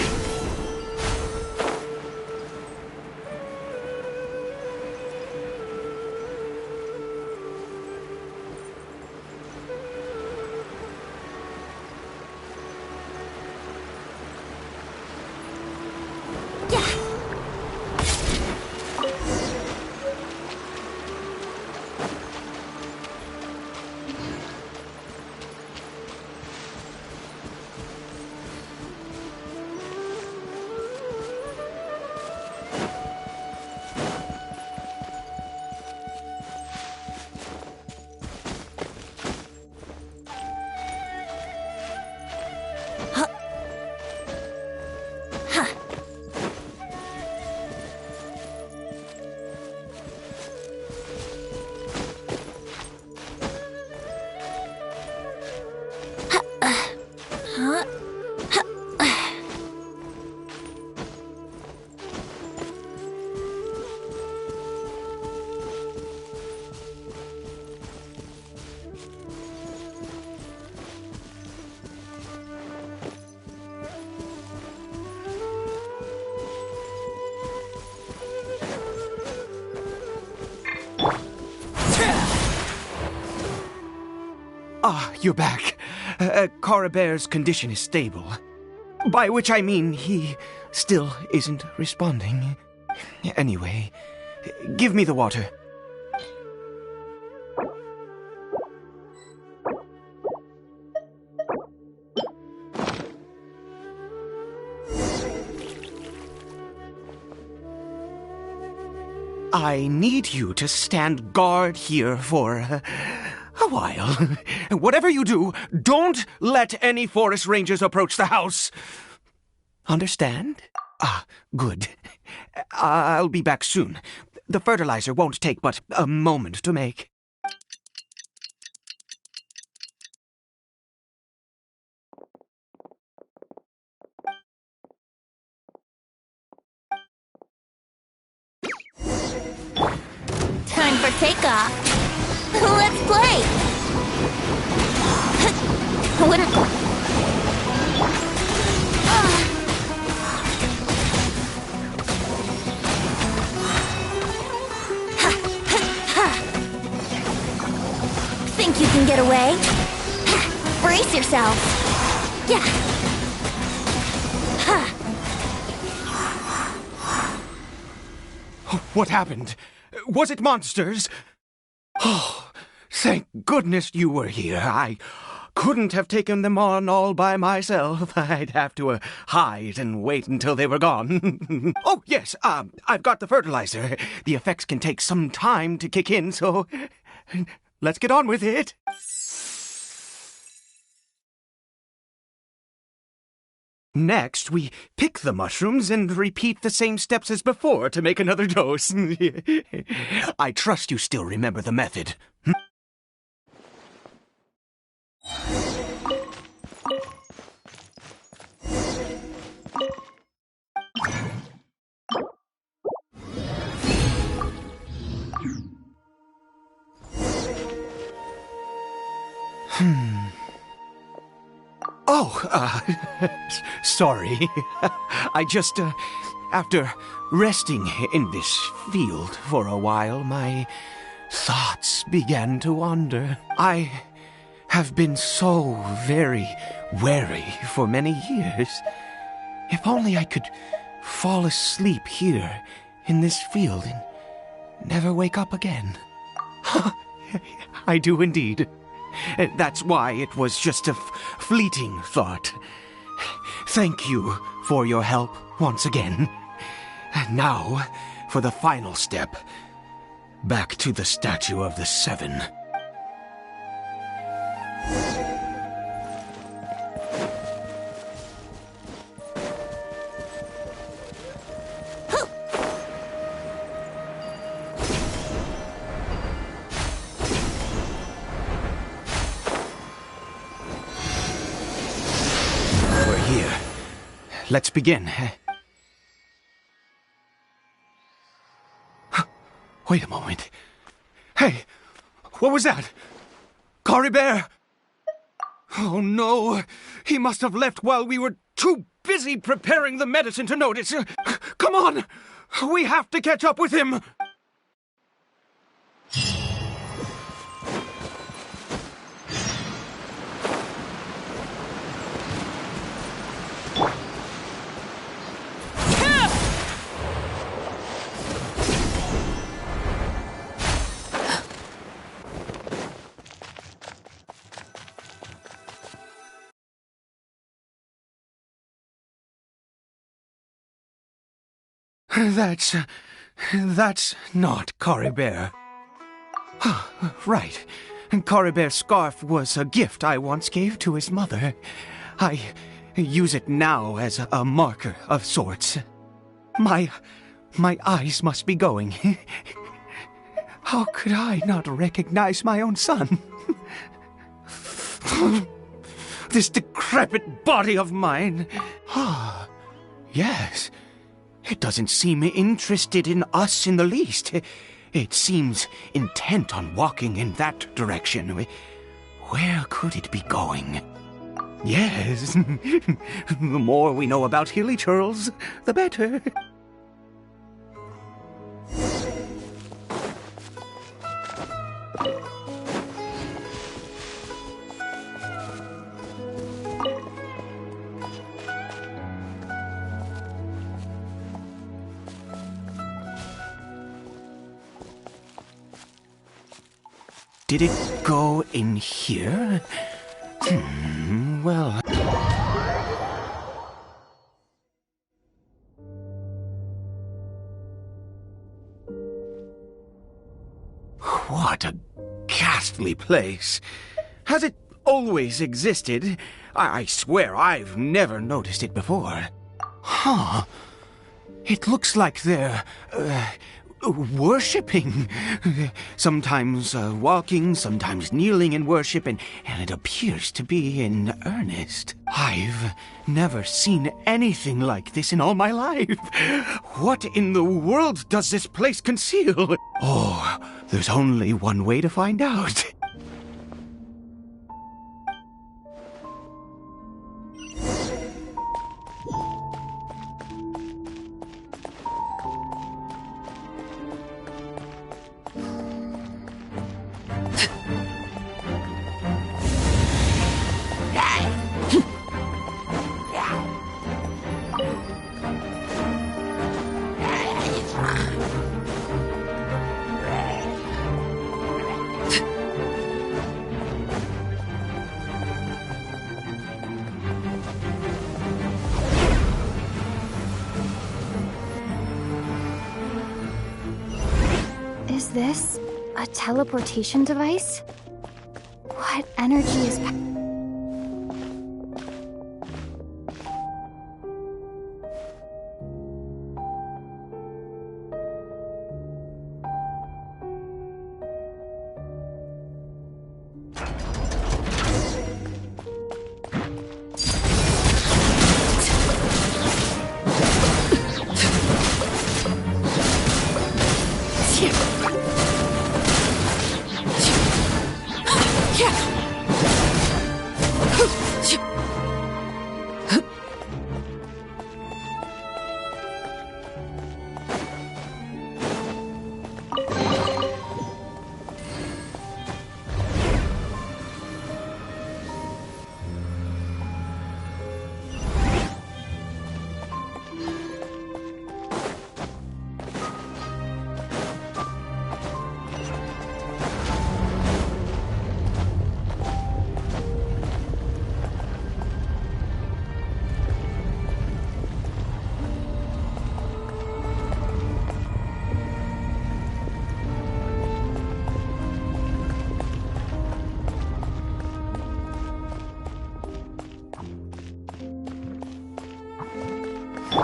Ah, you're back. Coribere's condition is stable. By which I mean he still isn't responding. Anyway, give me the water. I need you to stand guard here for a while. Whatever you do, don't let any forest rangers approach the house. Understand? Good. I'll be back soon. The fertilizer won't take but a moment to make. Time for takeoff. Let's play. Think you can get away? Brace yourself. Yeah. What happened? Was it monsters? Oh, thank goodness you were here. I couldn't have taken them on all by myself. I'd have to hide and wait until they were gone. Oh, yes, I've got the fertilizer. The effects can take some time to kick in, so let's get on with it. Next, we pick the mushrooms and repeat the same steps as before to make another dose. I trust you still remember the method. Sorry. I just, after resting in this field for a while, my thoughts began to wander. I have been so very wary for many years. If only I could fall asleep here in this field and never wake up again. I do indeed. That's why it was just a fleeting thought. Thank you for your help once again. And now, for the final step. Back to the Statue of the Seven. Let's begin. Wait a moment. Hey, what was that? Coribere? Oh no, he must have left while we were too busy preparing the medicine to notice. Come on, we have to catch up with him. That's not Coribere. Right. Coribere's scarf was a gift I once gave to his mother. I use it now as a marker of sorts. My eyes must be going. How could I not recognize my own son? This decrepit body of mine. Yes. It doesn't seem interested in us in the least. It seems intent on walking in that direction. Where could it be going? Yes. The more we know about hilly churls, the better. Did it go in here? Well... What a ghastly place. Has it always existed? I swear I've never noticed it before. Huh. It looks like they're... worshipping. Sometimes walking, sometimes kneeling in worship, and it appears to be in earnest. I've never seen anything like this in all my life. What in the world does this place conceal? Oh, there's only one way to find out. Is this a teleportation device? What energy is...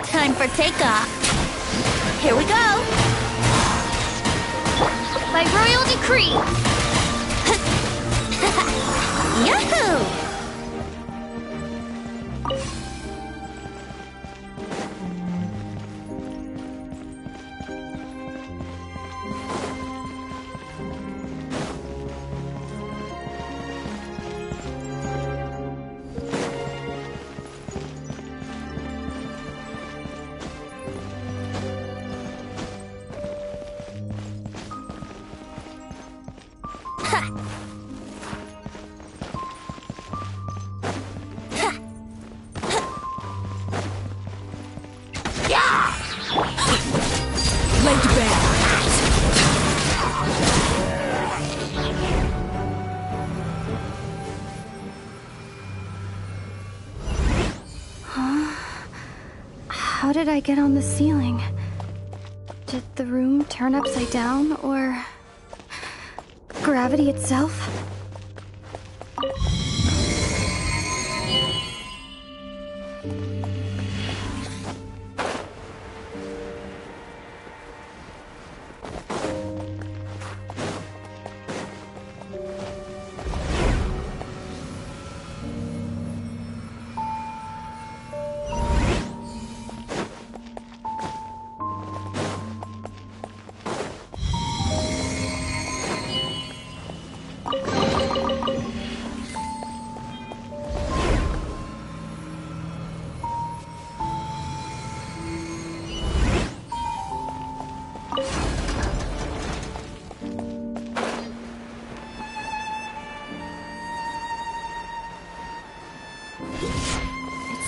Time for takeoff. Here we go. By royal decree! Yahoo! How did I get on the ceiling? Did the room turn upside down, or... gravity itself?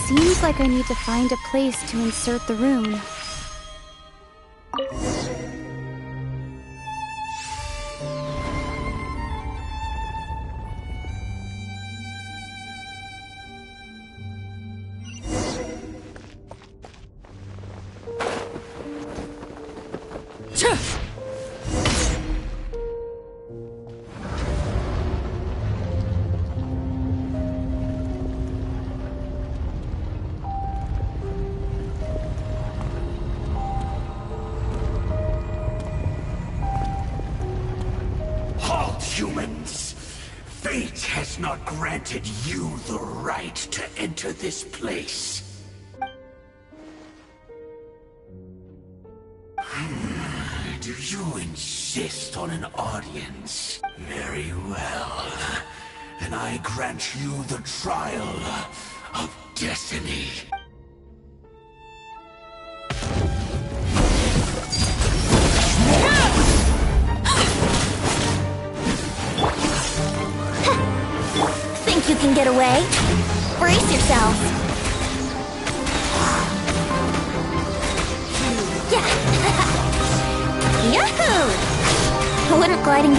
Seems like I need to find a place to insert the rune. humans. Fate has not granted you the right to enter this place. Do you insist on an audience? Very well. Then I grant you the trial of destiny. Think you can get away? Brace yourself. Yahoo! Wouldn't gliding...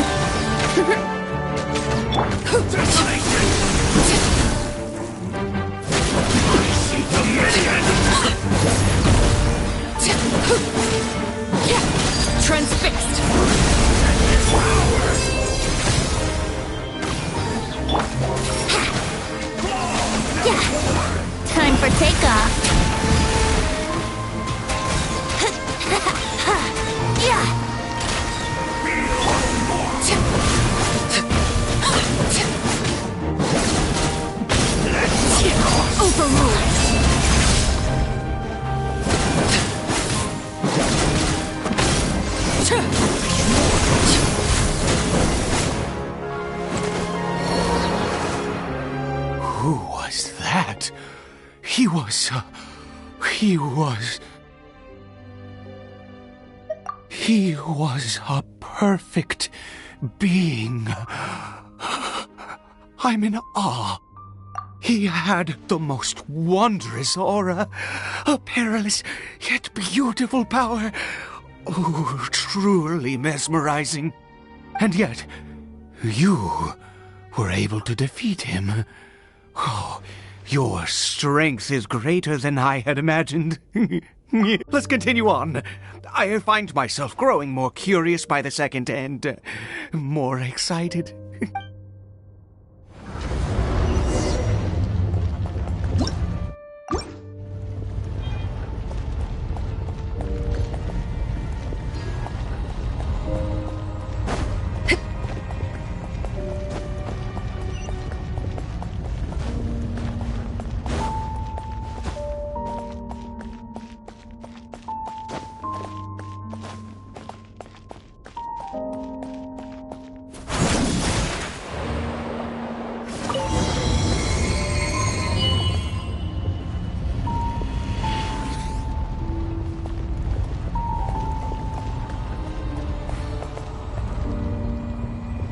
Transfixed! Time for takeoff. Overruled! Who was that? He was a perfect being. I'm in awe. He had the most wondrous aura, a perilous yet beautiful power. Oh, truly mesmerizing. And yet, you were able to defeat him. Oh, your strength is greater than I had imagined. Let's continue on. I find myself growing more curious by the second and more excited.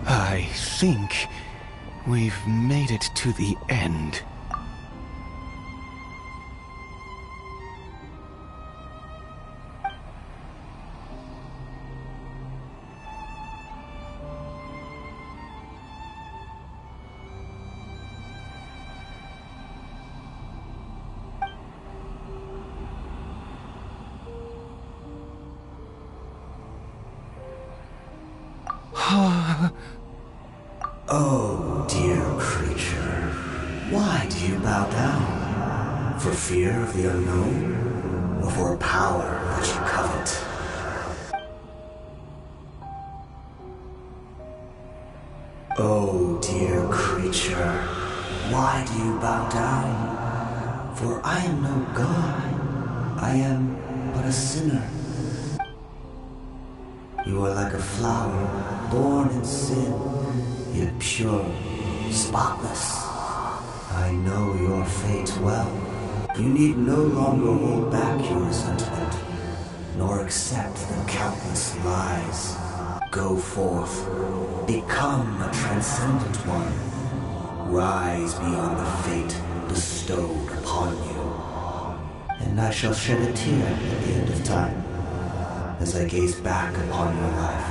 I think we've made it to the end. Oh, dear creature, why do you bow down? For fear of the unknown? Or for a power that you covet? Oh, dear creature, why do you bow down? For I am no god, I am but a sinner. You are like a flower, born in sin, yet pure, spotless. I know your fate well. You need no longer hold back your resentment, nor accept the countless lies. Go forth, become a transcendent one. Rise beyond the fate bestowed upon you. And I shall shed a tear at the end of time, as I gaze back upon your life.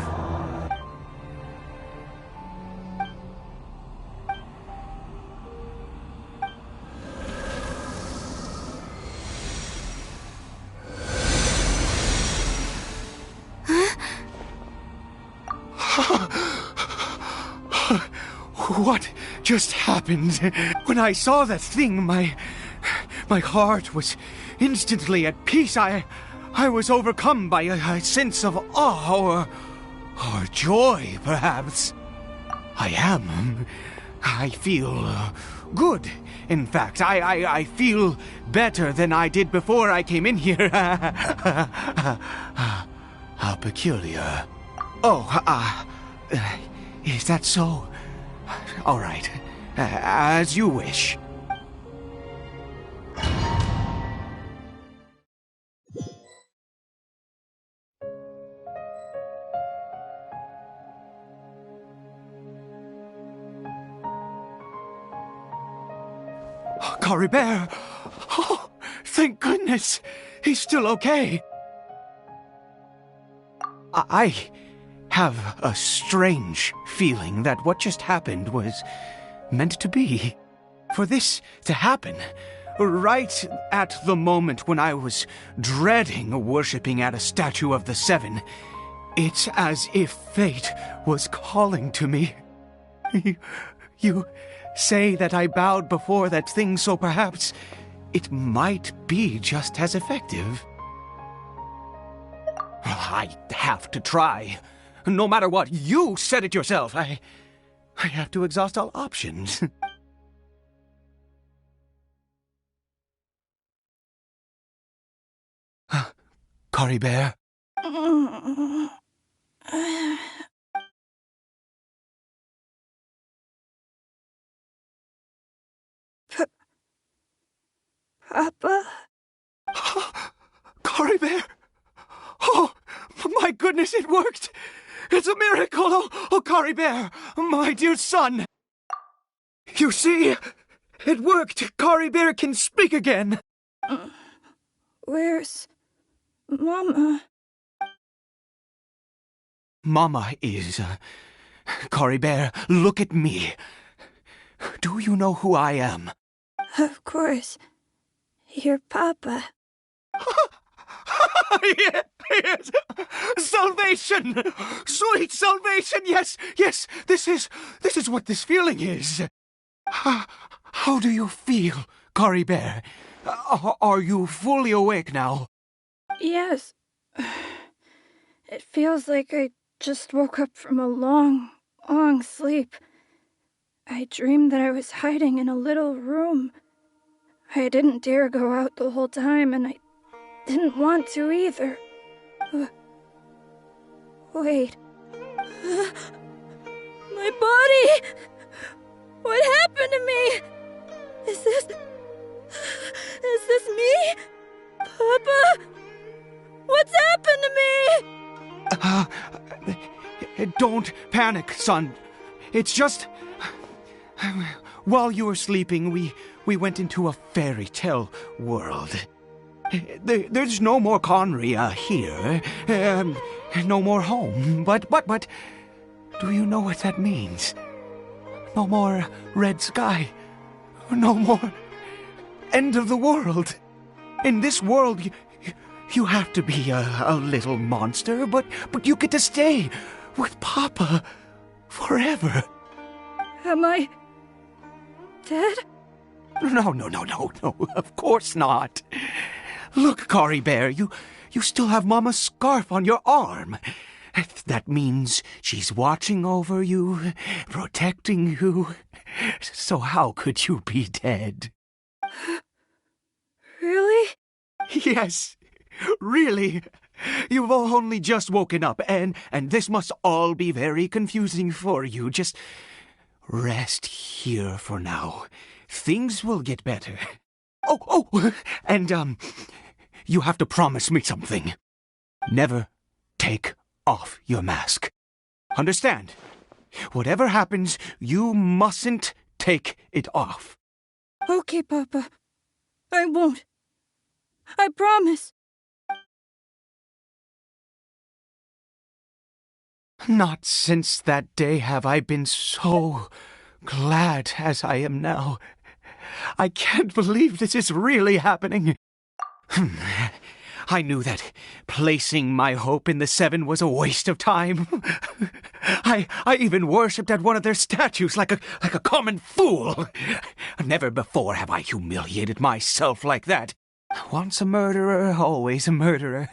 What just happened? When I saw that thing, my heart was instantly at peace. I was overcome by a sense of awe or joy, perhaps. I am. I feel good. In fact, I feel better than I did before I came in here. How peculiar. Oh, is that so? All right. As you wish. Caribert! Oh, thank goodness! He's still okay. I have a strange feeling that what just happened was meant to be. For this to happen, right at the moment when I was dreading worshipping at a statue of the Seven, it's as if fate was calling to me. You say that I bowed before that thing, so perhaps it might be just as effective. I have to try. No matter what, you said it yourself. I have to exhaust all options. Caribert? Papa? Caribert! Oh, my goodness, it worked! It's a miracle! Oh, Caribert, my dear son! You see, it worked! Caribert can speak again! Where's Mama? Mama is... Caribert, look at me. Do you know who I am? Of course. Your Papa. Yes! Salvation! Sweet salvation! Yes! This is what this feeling is. How do you feel, Caribert? Are you fully awake now? Yes. It feels like I just woke up from a long, long sleep. I dreamed that I was hiding in a little room. I didn't dare go out the whole time, and I didn't want to either. Wait. My body! What happened to me? Is this me? Papa? What's happened to me? Don't panic, son. It's just... While you were sleeping, we went into a fairy tale world. There's no more Conria here. No more home. But, do you know what that means? No more red sky. No more end of the world. In this world, you have to be a little monster, but you get to stay with Papa forever. Am I dead? No, of course not. Look, Caribert, you still have Mama's scarf on your arm. That means she's watching over you, protecting you. So how could you be dead? Really? Yes, really. You've only just woken up, and this must all be very confusing for you. Just rest here for now. Things will get better. Oh, and, you have to promise me something. Never take off your mask. Understand? Whatever happens, you mustn't take it off. Okay, Papa. I won't. I promise. Not since that day have I been so glad as I am now. I can't believe this is really happening. I knew that placing my hope in the Seven was a waste of time. I even worshipped at one of their statues like a common fool. Never before have I humiliated myself like that. Once a murderer, always a murderer.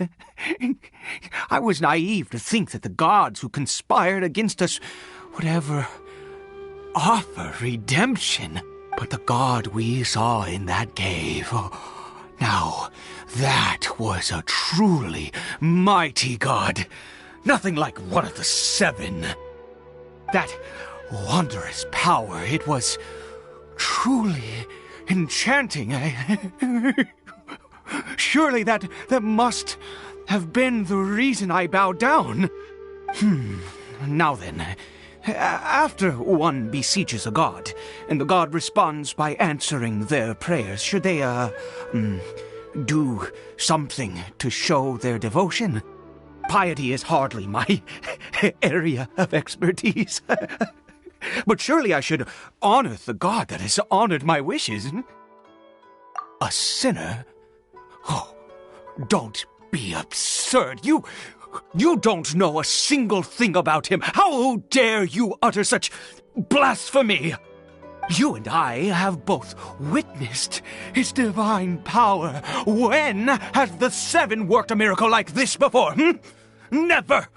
I was naive to think that the gods who conspired against us would ever offer redemption. But the god we saw in that cave, now, that was a truly mighty god. Nothing like one of the seven. That wondrous power, it was truly enchanting. Surely that must have been the reason I bowed down. Now then, after one beseeches a god, and the god responds by answering their prayers, should they, do something to show their devotion? Piety is hardly my area of expertise. But surely I should honor the god that has honored my wishes. A sinner? Oh, don't be absurd. You don't know a single thing about him. How dare you utter such blasphemy? You and I have both witnessed his divine power. When has the seven worked a miracle like this before? Never!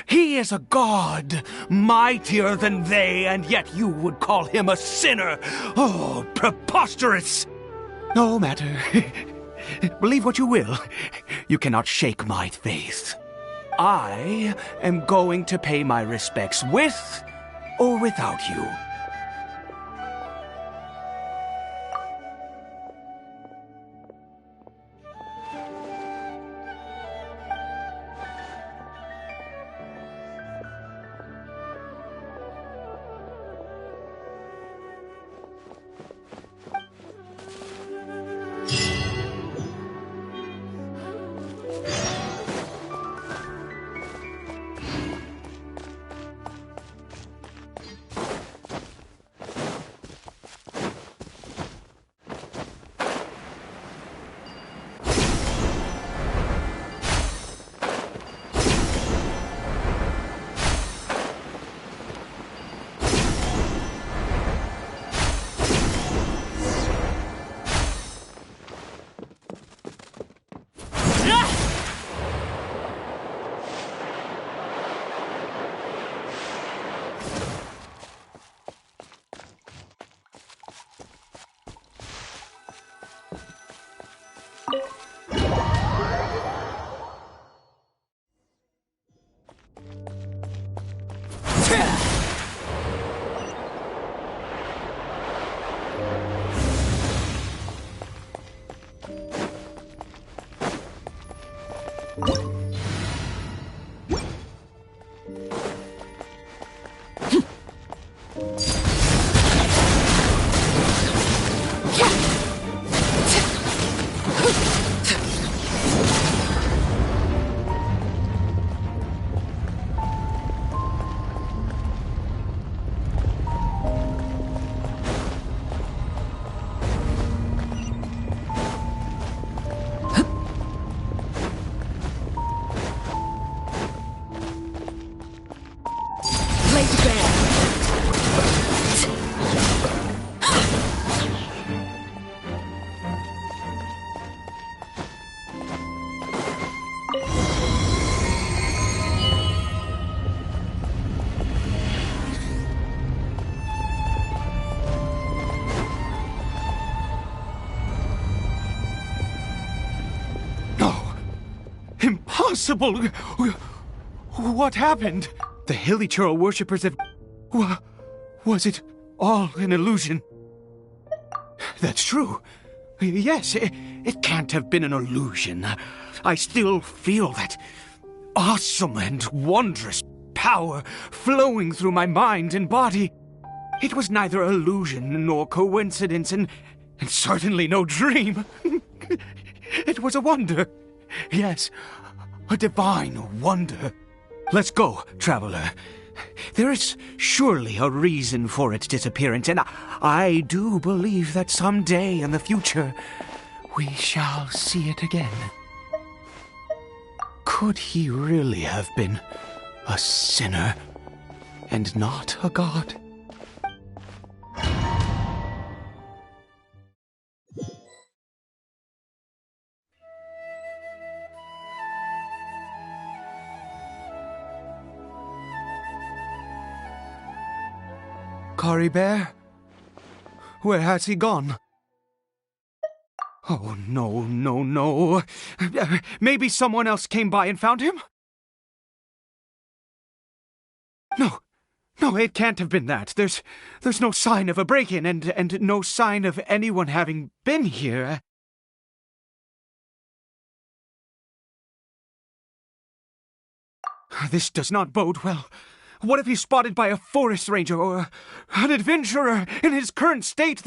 He is a god, mightier than they, and yet you would call him a sinner. Oh, preposterous! No matter. Believe what you will. You cannot shake my faith. I am going to pay my respects with or without you. Impossible! What happened? The Hilichurl worshippers have... Was it all an illusion? That's true. Yes, it can't have been an illusion. I still feel that awesome and wondrous power flowing through my mind and body. It was neither illusion nor coincidence, and certainly no dream. It was a wonder. Yes, a divine wonder. Let's go, traveler. There is surely a reason for its disappearance, and I do believe that someday in the future we shall see it again. Could he really have been a sinner and not a god? Cory Bear? Where has he gone? Oh, no, no, no. Maybe someone else came by and found him? No, it can't have been that. There's no sign of a break-in and no sign of anyone having been here. This does not bode well. What if he's spotted by a forest ranger or an adventurer in his current state?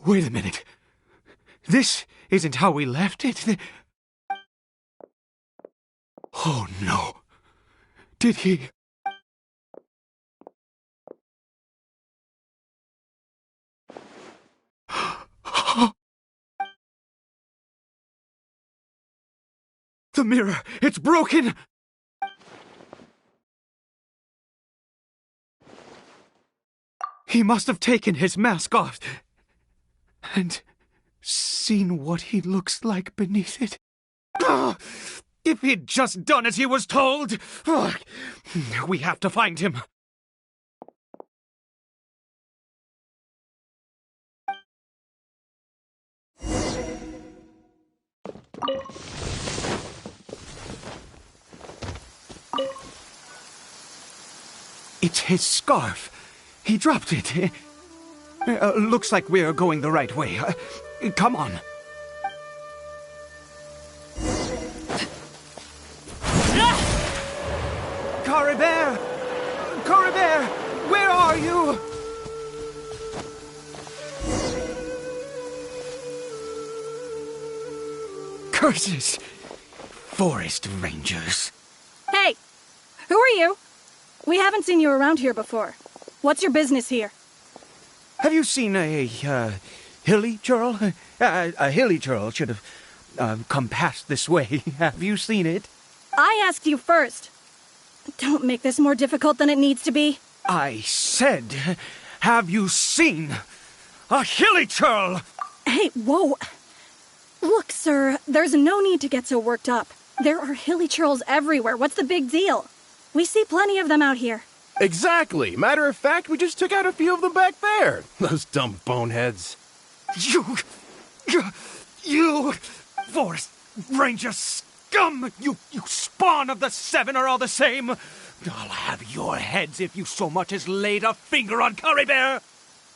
Wait a minute. This isn't how we left it. Oh, no. Did he... The mirror! It's broken! He must have taken his mask off and seen what he looks like beneath it. If he'd just done as he was told! We have to find him. It's his scarf. He dropped it. Looks like we're going the right way. Come on. Cory Bear! Cory Bear! Where are you? Curses! Forest rangers. Hey! Who are you? We haven't seen you around here before. What's your business here? Have you seen a hilly churl? A hilly churl should have come past this way. Have you seen it? I asked you first. Don't make this more difficult than it needs to be. I said, have you seen a hilly churl? Hey, whoa. Look, sir, there's no need to get so worked up. There are hilly churls everywhere. What's the big deal? We see plenty of them out here. Exactly. Matter of fact, we just took out a few of them back there. Those dumb boneheads. You forest ranger scum! You spawn of the seven are all the same. I'll have your heads if you so much as laid a finger on Cory Bear.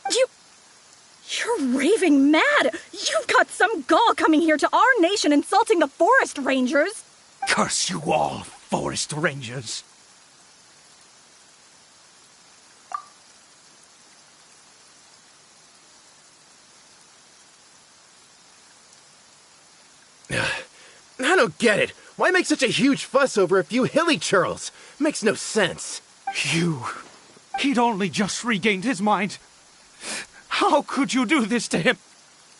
You're raving mad. You've got some gall coming here to our nation insulting the forest rangers. Curse you all, forest rangers. I don't get it. Why make such a huge fuss over a few hilly churls? Makes no sense. He'd only just regained his mind. How could you do this to him?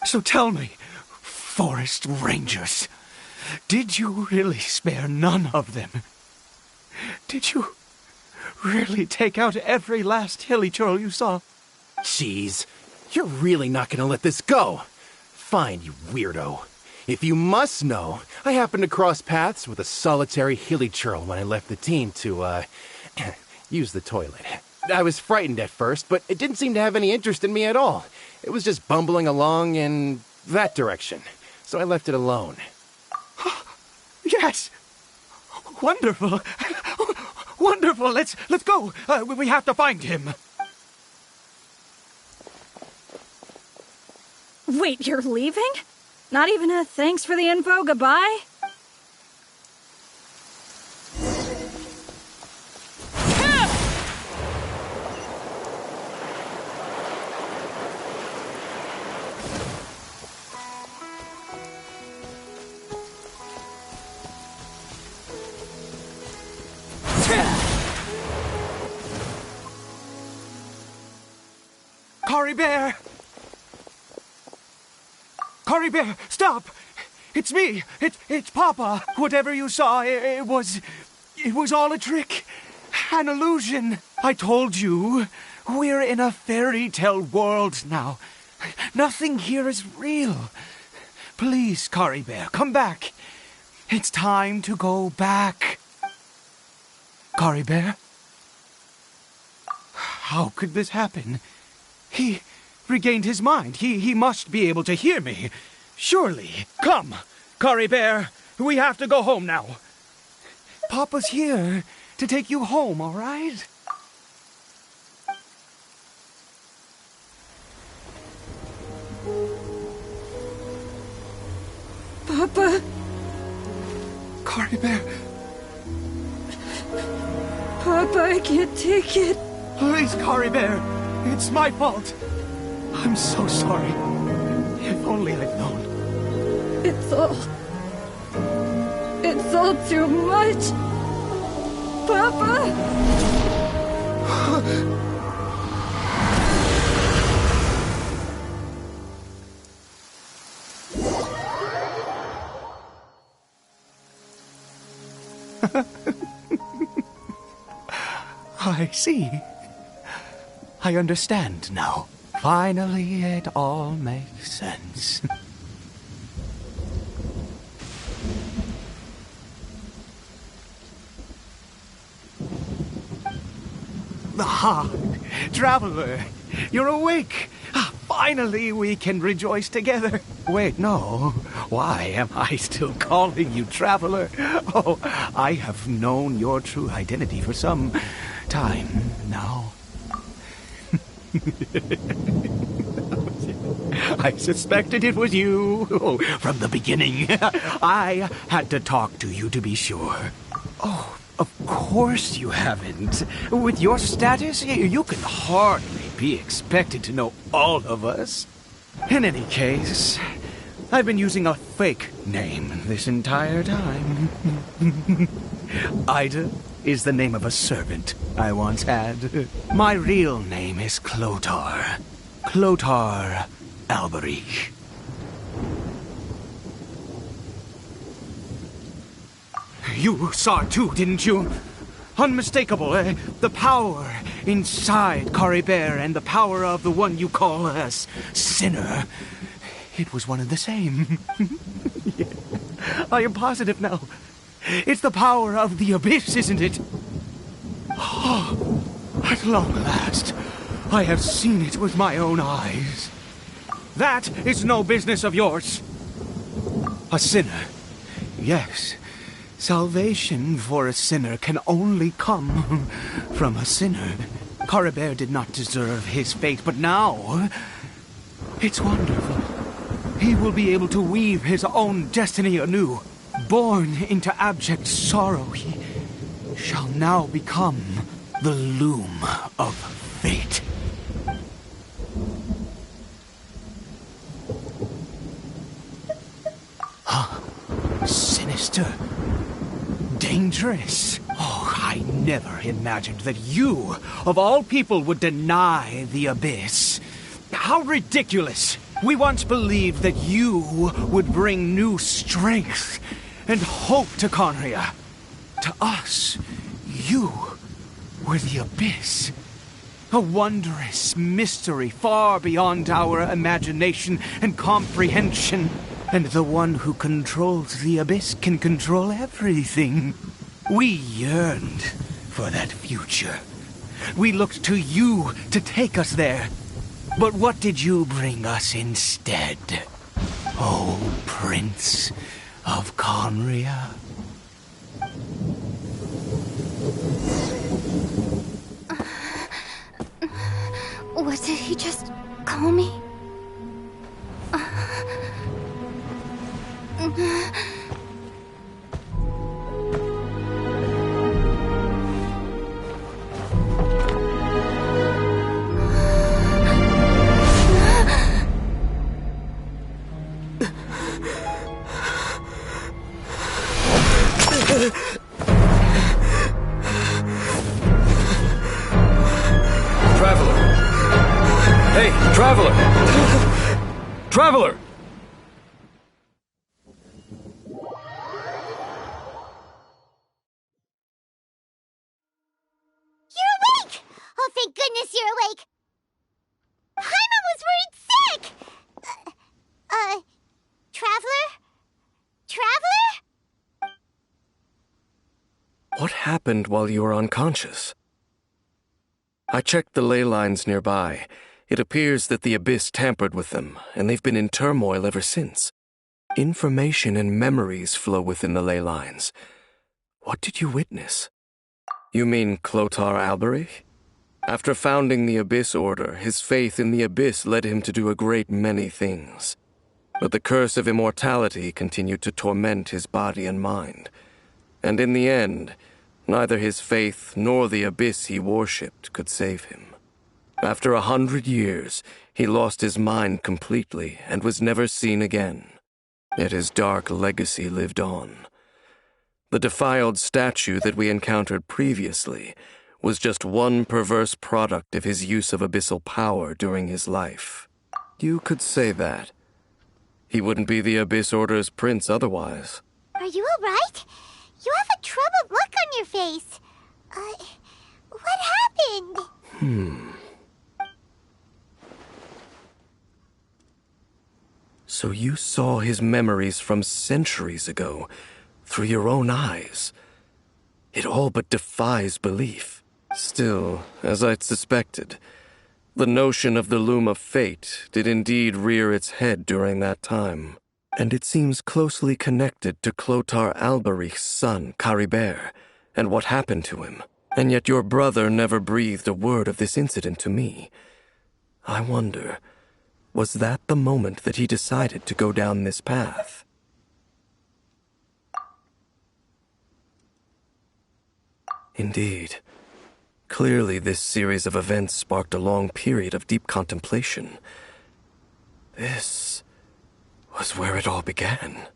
So tell me, forest rangers, did you really spare none of them? Did you really take out every last hilly churl you saw? Jeez, you're really not gonna let this go. Fine, you weirdo. If you must know, I happened to cross paths with a solitary hilly churl when I left the team to, use the toilet. I was frightened at first, but it didn't seem to have any interest in me at all. It was just bumbling along in that direction, so I left it alone. Yes! Wonderful! Wonderful! Let's go! We have to find him! Wait, you're leaving? Not even a thanks for the info, goodbye? Cory Bear! Cory Bear, stop! It's me! It's Papa! Whatever you saw, it was all a trick. An illusion. I told you, we're in a fairy tale world now. Nothing here is real. Please, Cory Bear, come back. It's time to go back. Caribert? How could this happen? He regained his mind. He must be able to hear me. Surely. Come, Caribert. We have to go home now. Papa's here to take you home, all right? Papa. Caribert. Papa, I can't take it. Please, Caribert. It's my fault. I'm so sorry. If only I'd known. It's all too much. Papa! I see. I understand now. Finally, it all makes sense. Ah, Traveler, you're awake. Finally, we can rejoice together. Wait, no. Why am I still calling you Traveler? Oh, I have known your true identity for some time now. I suspected it was you from the beginning. I had to talk to you to be sure. Oh, of course you haven't. With your status, you can hardly be expected to know all of us. In any case, I've been using a fake name this entire time. Ida is the name of a servant I once had. My real name is Clotar. Clotar Alberich. You saw it too, didn't you? Unmistakable, the power inside Caribert and the power of the one you call a sinner. It was one and the same. Yeah. I am positive now. It's the power of the abyss, isn't it? Oh, at long last, I have seen it with my own eyes. That is no business of yours. A sinner. Yes. Salvation for a sinner can only come from a sinner. Caribert did not deserve his fate, but now it's wonderful. He will be able to weave his own destiny anew. Born into abject sorrow, he shall now become the loom of fate. Sinister. Dangerous. Oh, I never imagined that you, of all people, would deny the abyss. How ridiculous. We once believed that you would bring new strength and hope to Conria. To us, you were the abyss. A wondrous mystery far beyond our imagination and comprehension. And the one who controls the abyss can control everything. We yearned for that future. We looked to you to take us there. But what did you bring us instead? Oh, Prince of Conria? What did he just call me? Traveler! Hey, Traveler! Traveler! You're awake! Oh, thank goodness you're awake! Paimon was worried sick! Traveler? Traveler? What happened while you were unconscious? I checked the ley lines nearby. It appears that the Abyss tampered with them, and they've been in turmoil ever since. Information and memories flow within the ley lines. What did you witness? You mean Clotar Alberich? After founding the Abyss Order, his faith in the Abyss led him to do a great many things. But the curse of immortality continued to torment his body and mind. And in the end, neither his faith nor the Abyss he worshipped could save him. After 100 years, he lost his mind completely and was never seen again. Yet his dark legacy lived on. The defiled statue that we encountered previously was just one perverse product of his use of abyssal power during his life. You could say that. He wouldn't be the Abyss Order's prince otherwise. Are you all right? You have a troubled look on your face. What happened? So you saw his memories from centuries ago through your own eyes. It all but defies belief. Still, as I'd suspected, the notion of the Loom of Fate did indeed rear its head during that time, and it seems closely connected to Clotar Alberich's son, Caribert, and what happened to him. And yet your brother never breathed a word of this incident to me. I wonder, was that the moment that he decided to go down this path? Indeed. Clearly, this series of events sparked a long period of deep contemplation. This was where it all began.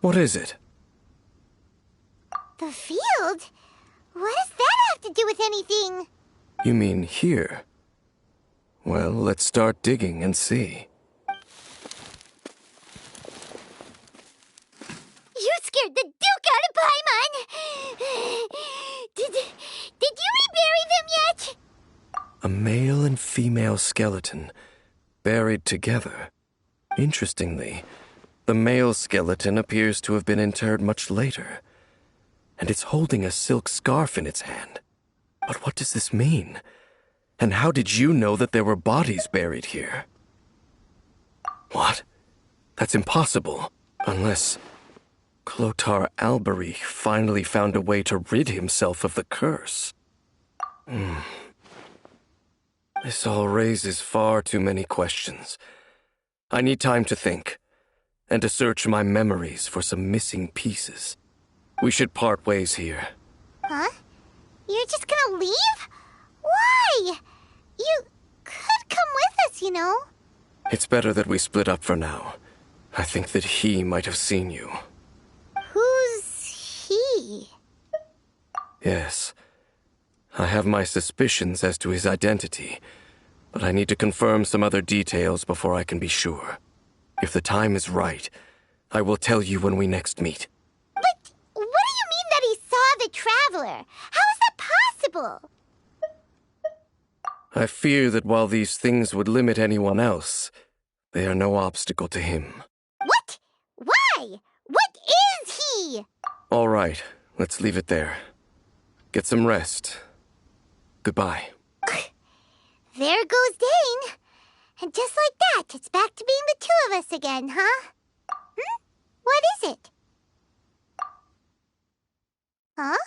What is it? The field? What does that have to do with anything? You mean here? Well, let's start digging and see. You scared the Duke out of Paimon! Did you rebury them yet? A male and female skeleton, buried together. Interestingly, the male skeleton appears to have been interred much later, and it's holding a silk scarf in its hand. But what does this mean? And how did you know that there were bodies buried here? What? That's impossible, unless Clotar Alberich finally found a way to rid himself of the curse. This all raises far too many questions. I need time to think, and to search my memories for some missing pieces. We should part ways here. Huh? You're just gonna leave? Why? You could come with us, you know. It's better that we split up for now. I think that he might have seen you. Who's he? Yes. I have my suspicions as to his identity, but I need to confirm some other details before I can be sure. If the time is right, I will tell you when we next meet. But what do you mean that he saw the Traveler? How is that possible? I fear that while these things would limit anyone else, they are no obstacle to him. What? Why? What is he? All right, let's leave it there. Get some rest. Goodbye. There goes Dane. And just like that, it's back to being the two of us again, huh? What is it? Huh?